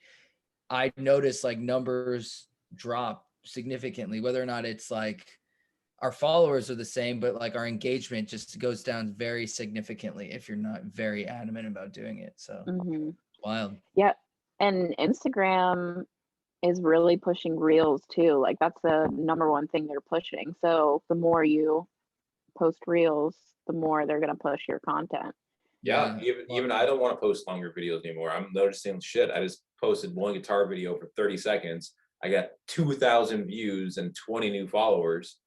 I notice like numbers drop significantly, whether or not it's like our followers are the same, but like our engagement just goes down very significantly if you're not very adamant about doing it. So Mhm. wild. Yeah. And Instagram is really pushing reels too. Like that's the number one thing they're pushing. So the more you post reels, the more they're gonna push your content. Yeah, even I don't want to post longer videos anymore. I'm noticing shit. I just posted one guitar video for 30 seconds. I got 2,000 views and 20 new followers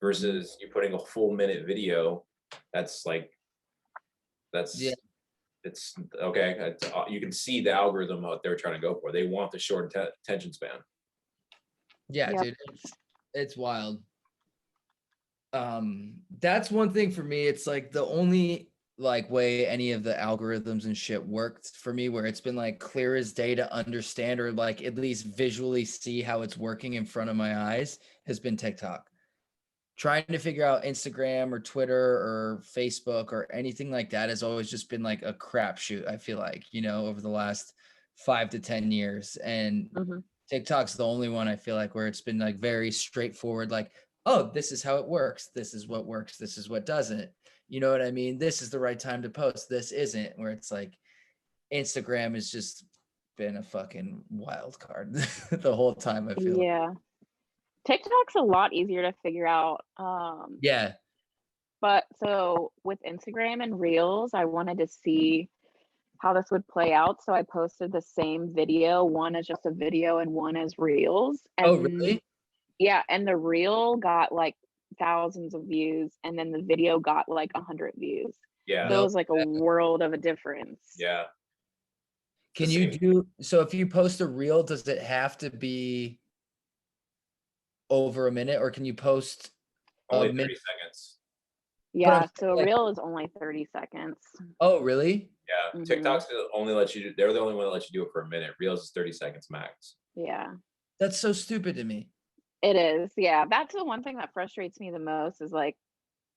versus you putting a full minute video. That's Yeah. it's okay. You can see the algorithm what they're trying to go for. They want the short attention span. Yeah, Yep. dude, it's wild. That's one thing for me. It's like the only like way any of the algorithms and shit worked for me, where it's been like clear as day to understand, or like at least visually see how it's working in front of my eyes, has been TikTok. Trying to figure out Instagram or Twitter or Facebook or anything like that has always just been like a crapshoot, I feel like, you know, over the last 5 to 10 years. And TikTok's the only one I feel like where it's been like very straightforward, like, oh, this is how it works. This is what works. This is what doesn't. You know what I mean? This is the right time to post. This isn't, where it's like Instagram has just been a fucking wild card the whole time, I feel. Yeah. TikTok's a lot easier to figure out. Yeah. But so with Instagram and Reels, I wanted to see how this would play out. So I posted the same video, one as just a video and one as Reels. And Oh, really? yeah, and the Reel got like thousands of views, and then the video got like 100 views. Yeah. So it was like a world of a difference. Yeah. Can you do, so if you post a Reel, does it have to be over a minute, or can you post only 30 seconds? Yeah, so a Reel is only 30 seconds. Oh, really? Yeah. TikTok's only let you do, they're the only one that lets you do it for a minute. Reels is 30 seconds max. Yeah. That's so stupid to me. It is. Yeah. That's the one thing that frustrates me the most, is like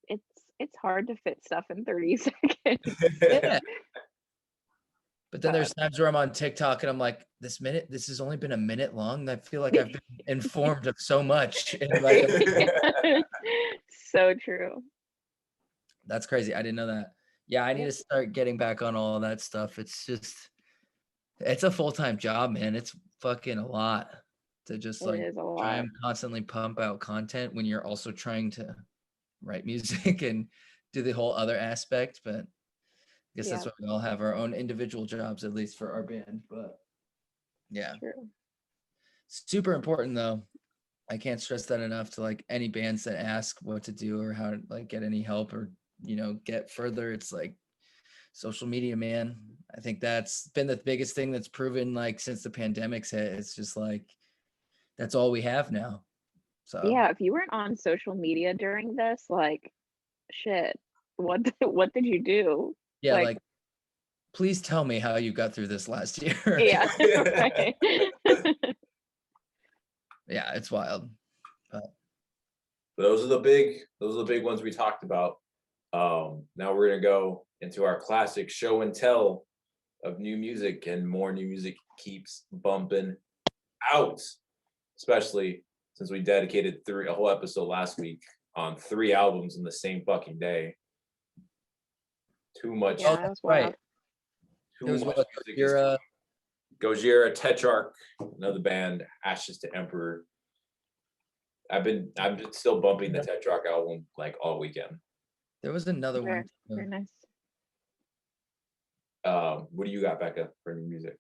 it's hard to fit stuff in 30 seconds. Yeah. But then there's times where I'm on TikTok and I'm like, this has only been a minute long. I feel like I've been informed of so much. Like, so true. That's crazy. I didn't know that. Yeah, I need to start getting back on all of that stuff. It's just, it's a full-time job, man. It's fucking a lot to just like try and constantly pump out content when you're also trying to write music and do the whole other aspect. But I guess that's why we all have our own individual jobs, at least for our band. But yeah, super important though. I can't stress that enough to like any bands that ask what to do or how to like get any help or, you know, get further. It's like social media, man. I think that's been the biggest thing that's proven like since the pandemic's hit. It's just like, that's all we have now. So yeah, if you weren't on social media during this, like shit, what did you do? Yeah, like please tell me how you got through this last year. Yeah. Right. Yeah, it's wild. But those are the big ones we talked about. Now we're gonna go into our classic show and tell of new music, and more new music keeps bumping out, especially since we dedicated a whole episode last week on 3 albums in the same fucking day. Too much. Yeah, that's right. Too much music. Gojira, Tetrarch, another band, Ashes to Emperor. I've been still bumping the Tetrarch album like all weekend. There was another one. Very nice. What do you got, Becca, for new music?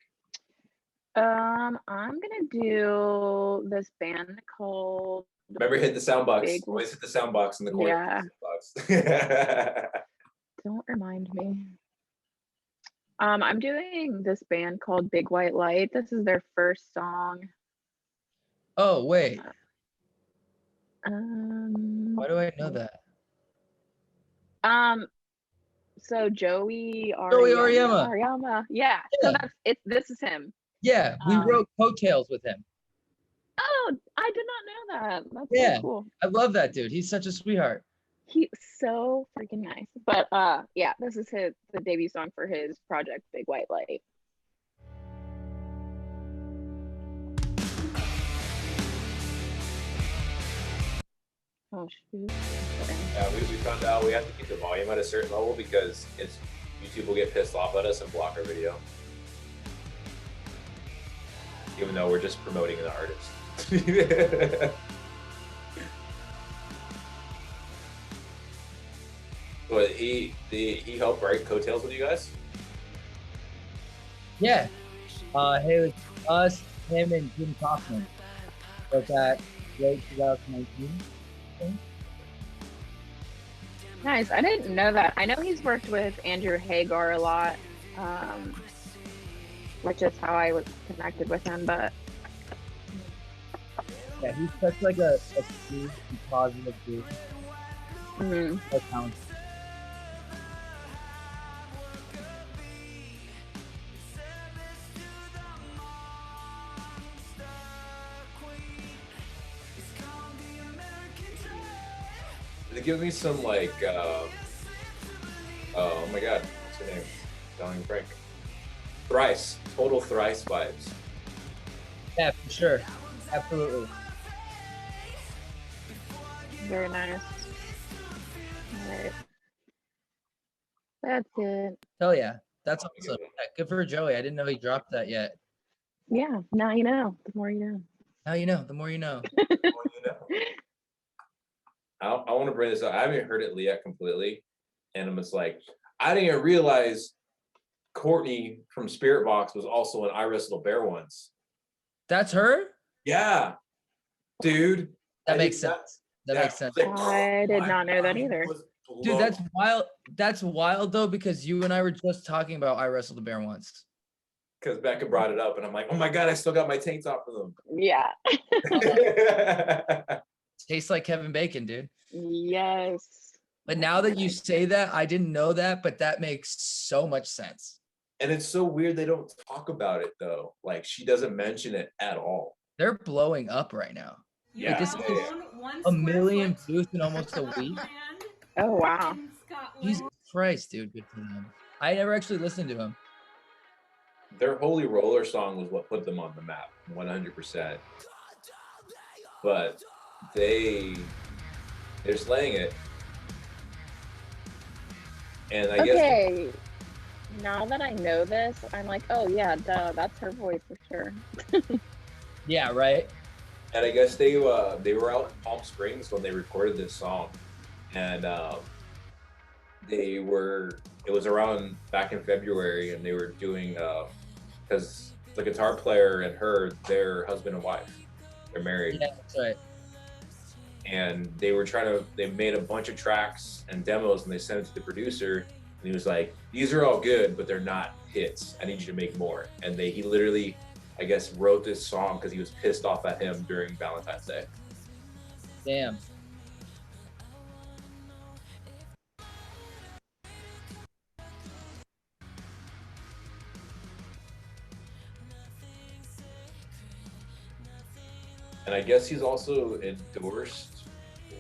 I'm gonna do this band called. Remember, hit the sound box. Always hit the sound box in the corner. Yeah. Don't remind me. I'm doing this band called Big White Light. This is their first song. Oh wait. Why do I know that? So Joey Aoyama. Yeah. So this is him. Yeah, we wrote Coattails with him. Oh, I did not know that. That's so cool. I love that dude. He's such a sweetheart. He's so freaking nice. But yeah, this is the debut song for his project, Big White Light. Oh shoot. Yeah, we found out we have to keep the volume at a certain level because YouTube will get pissed off at us and block our video. Even though we're just promoting an artist. But he helped write Coattails with you guys? Yeah. It was us, him, and Jim Kaufman. Was that late 2019? Nice. I didn't know that. I know he's worked with Andrew Hagar a lot, which is how I was connected with him. But yeah, he's such like a sweet and positive dude. Mm-hmm. It gives me some like, oh my god, what's her name? Darling Frank. Thrice, total Thrice vibes. Yeah, for sure. Absolutely. Very nice. All right. That's it. Hell yeah. That's awesome. Yeah, good for Joey. I didn't know he dropped that yet. Yeah, now you know. The more you know. Now you know, the more you know. I want to bring this up. I haven't heard it yet completely. And I'm just like, I didn't even realize Courtney from Spiritbox was also in I Wrestled a Bear once. That's her? Yeah. Dude. That makes sense. That makes sense. Like, I did not know that either. Dude, that's wild. That's wild though, because you and I were just talking about I Wrestled a Bear once. Because Becca brought it up and I'm like, oh my god, I still got my tank top for them. Yeah. Tastes like Kevin Bacon, dude. Yes. But now that you say that, I didn't know that, but that makes so much sense. And it's so weird they don't talk about it though. Like she doesn't mention it at all. They're blowing up right now. Yeah. Like, this is a million views in almost a week. Oh wow. Jesus Christ, dude. Good for them. I never actually listened to him. Their Holy Roller song was what put them on the map, 100%. But they're slaying it. And I guess Okay. Now that I know this, I'm like, oh yeah, duh, that's her voice for sure. Yeah, right. And I guess they were out in Palm Springs when they recorded this song, and it was around back in February, and they were doing because the guitar player and they're husband and wife, they're married. Yeah, that's right. And they made a bunch of tracks and demos, and they sent it to the producer, and he was like, "These are all good, but they're not hits. I need you to make more." And he literally, I guess, wrote this song because he was pissed off at him during Valentine's Day. Damn. And I guess he's also endorsed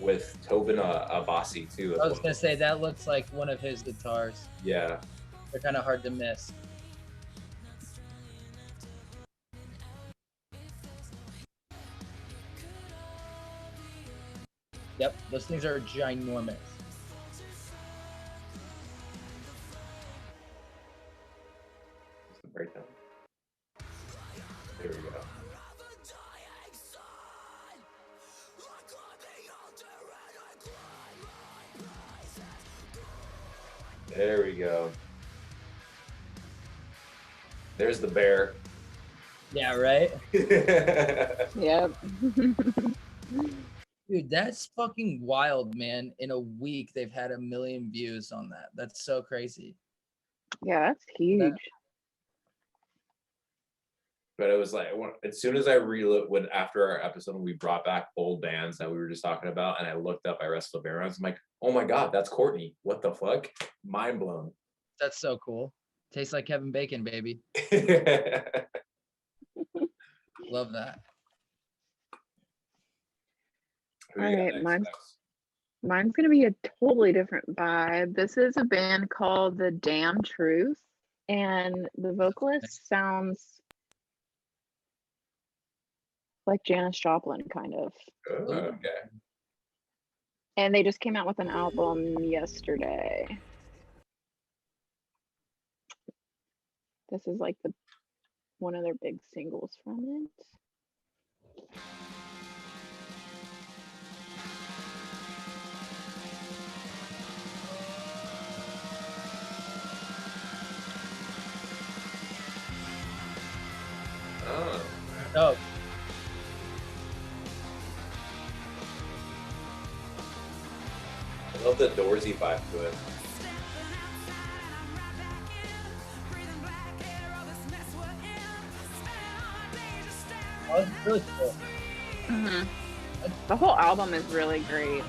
with Tobin Abasi too. I was gonna say that looks like one of his guitars. Yeah. They're kind of hard to miss. Yep, those things are ginormous. Breakdown. There we go. There we go. There's the bear. Yeah, right? Yep. Dude, that's fucking wild, man. In a week, they've had 1 million views on that. That's so crazy. Yeah, that's huge. But it was like, as soon as I after our episode, we brought back old bands that we were just talking about, and I looked up I Wrestled a Bear, I'm like, oh my god, that's Courtney. What the fuck? Mind blown. That's so cool. Tastes like Kevin Bacon, baby. Love that. Who All you got right, next, mine's gonna be a totally different vibe. This is a band called The Damn Truth, and the vocalist sounds like Janis Joplin, kind of. Oh, okay. And they just came out with an album yesterday. This is like one of their big singles from it. Oh. Oh, I love the Doorsy vibe to it. oh, that's really cool. Mm-hmm. The whole album is really great.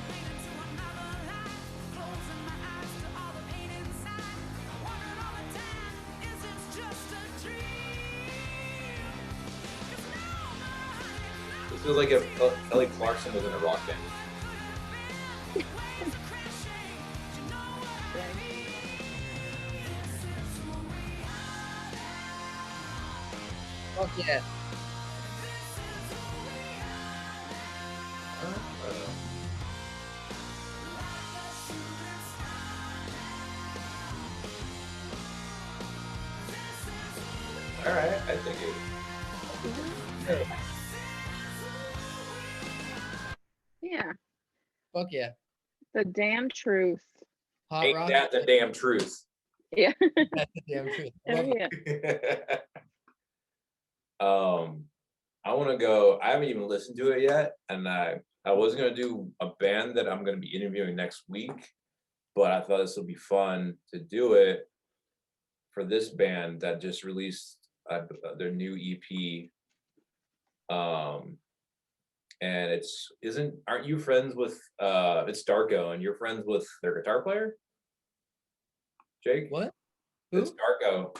This feels like if Kelly Clarkson was in a rock band. Fuck yeah. All right, I think it. Yeah, Fuck yeah. the damn truth. Hot Ain't rock. that the damn truth? Yeah. That's the damn truth. I Hell love it. yeah. I want to go. I haven't even listened to it yet, and I was gonna do a band that I'm gonna be interviewing next week, but I thought this would be fun to do it for this band that just released their new EP. And aren't you friends with it's Darko, and you're friends with their guitar player, Jake? What? It's Who? Darko.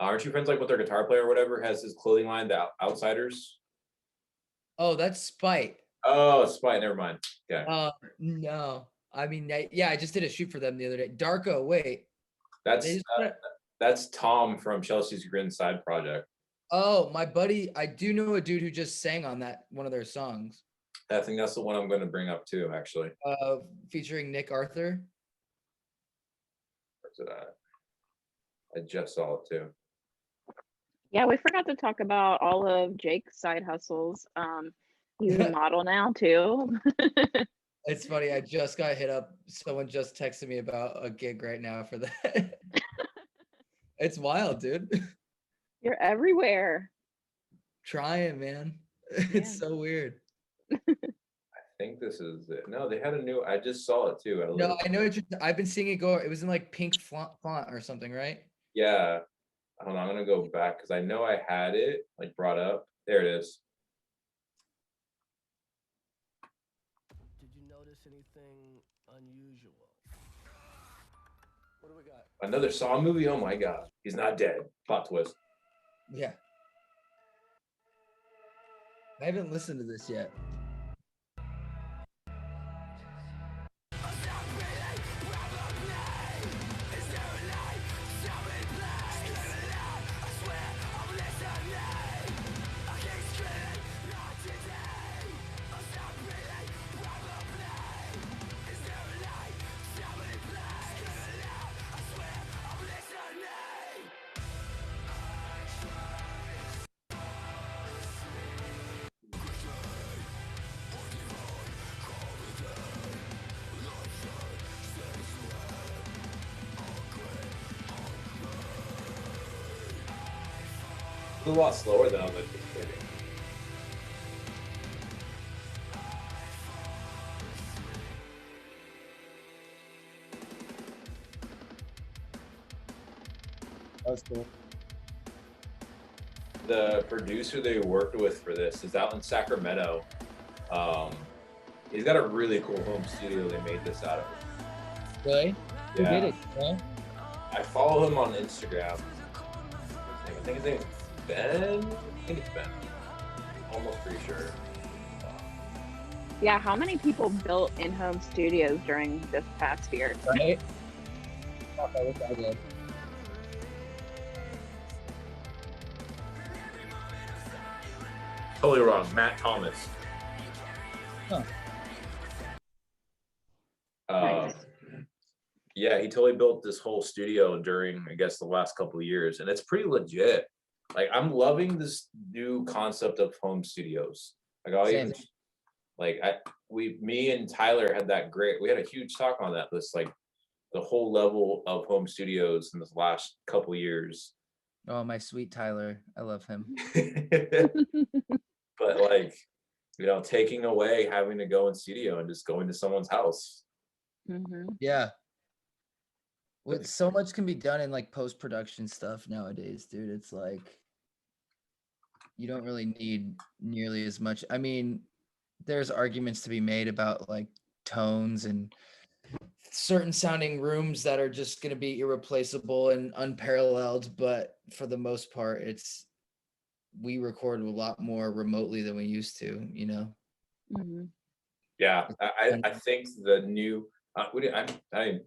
Aren't you friends like with their guitar player or whatever? Has his clothing line, the Outsiders? Oh, that's Spite. Oh, Spite. Never mind. Yeah. No. I mean, yeah, I just did a shoot for them the other day. Darko, wait. That's Tom from Chelsea's Grin side project. Oh, my buddy, I do know a dude who just sang on that one of their songs. I think that's the one I'm going to bring up too, actually. Featuring Nick Arthur. Where's it at? I just saw it too. Yeah, we forgot to talk about all of Jake's side hustles. He's a model now too. It's funny. I just got hit up. Someone just texted me about a gig right now for that. It's wild, dude. You're everywhere. Trying, man. It's so weird. I think this is it. No, they had a new. I just saw it too. No, I know. I've been seeing it go. It was in like pink font or something, right? Yeah. Hold on, I'm gonna go back because I know I had it like brought up. There it is. Did you notice anything unusual? What do we got? Another Saw movie? Oh my god. He's not dead. Plot twist. Yeah. I haven't listened to this yet. It's a lot slower than I was anticipating. That's cool. The producer they worked with for this is out in Sacramento. He's got a really cool home studio they made this out of. Really? Who Yeah. did it? Yeah. I follow him on Instagram. I think his name is Ben. I think it's Ben. Almost pretty sure. Yeah, how many people built in-home studios during this past year? Right? Fuck, I wish I did. Totally wrong. Matt Thomas. Huh. Nice. Yeah, he totally built this whole studio during, I guess, the last couple of years, and it's pretty legit. Like, I'm loving this new concept of home studios. Like, Same. me and Tyler had we had a huge talk on that. This like the whole level of home studios in this last couple of years. Oh, my sweet Tyler. I love him. But like, taking away having to go in studio and just going to someone's house. Mm-hmm. Yeah. Well, so much can be done in like post-production stuff nowadays, dude. It's like you don't really need nearly as much. I mean, there's arguments to be made about like tones and certain sounding rooms that are just going to be irreplaceable and unparalleled, but for the most part, we record a lot more remotely than we used to, Mm-hmm. Yeah, I think the new I didn't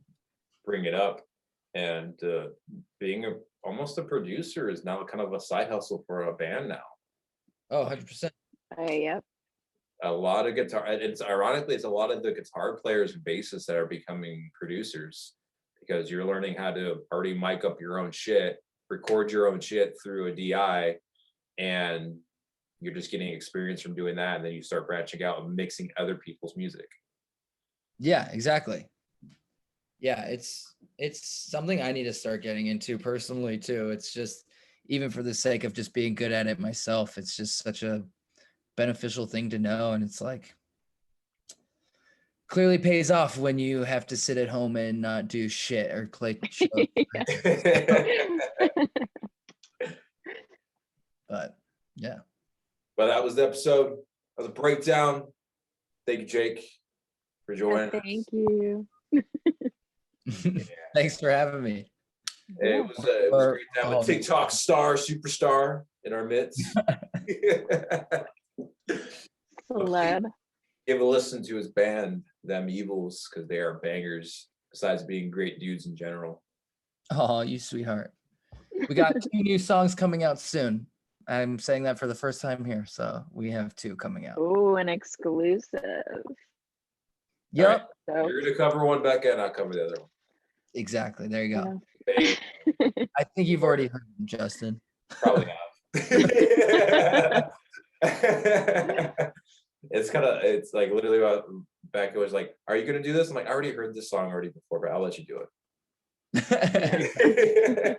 bring it up, and being almost a producer is now kind of a side hustle for a band now. Oh, 100%. Yep. A lot of guitar, it's ironically, it's a lot of the guitar players and bassists that are becoming producers because you're learning how to already mic up your own shit, record your own shit through a DI, and you're just getting experience from doing that. And then you start branching out and mixing other people's music. Yeah, exactly. Yeah, it's something I need to start getting into personally too. It's just, even for the sake of just being good at it myself, it's just such a beneficial thing to know. And it's like, clearly pays off when you have to sit at home and not do shit or play shows. But yeah. Well, that was the episode of the breakdown. Thank you, Jake, for joining. Thank you. Thanks for having me. It was great to have a TikTok superstar in our midst. Celeb. Give a listen to his band, Them Evils, because they are bangers, besides being great dudes in general. Oh, you sweetheart. We got 2 new songs coming out soon. I'm saying that for the first time here. So we have 2 coming out. Oh, an exclusive. Yep. Right. So, You're going to cover one, Becca, and I'll cover the other one. Exactly. There you go. Yeah. I think you've already heard them, Justin. Probably have. It's like literally what Becca was like, are you going to do this? I'm like, I already heard this song already before, but I'll let you do it.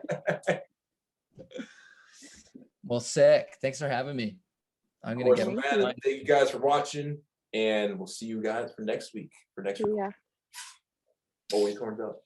Well, sick. Thanks for having me. I'm going to get Thank you guys for watching, and we'll see you guys for next week. yeah. Always horns up.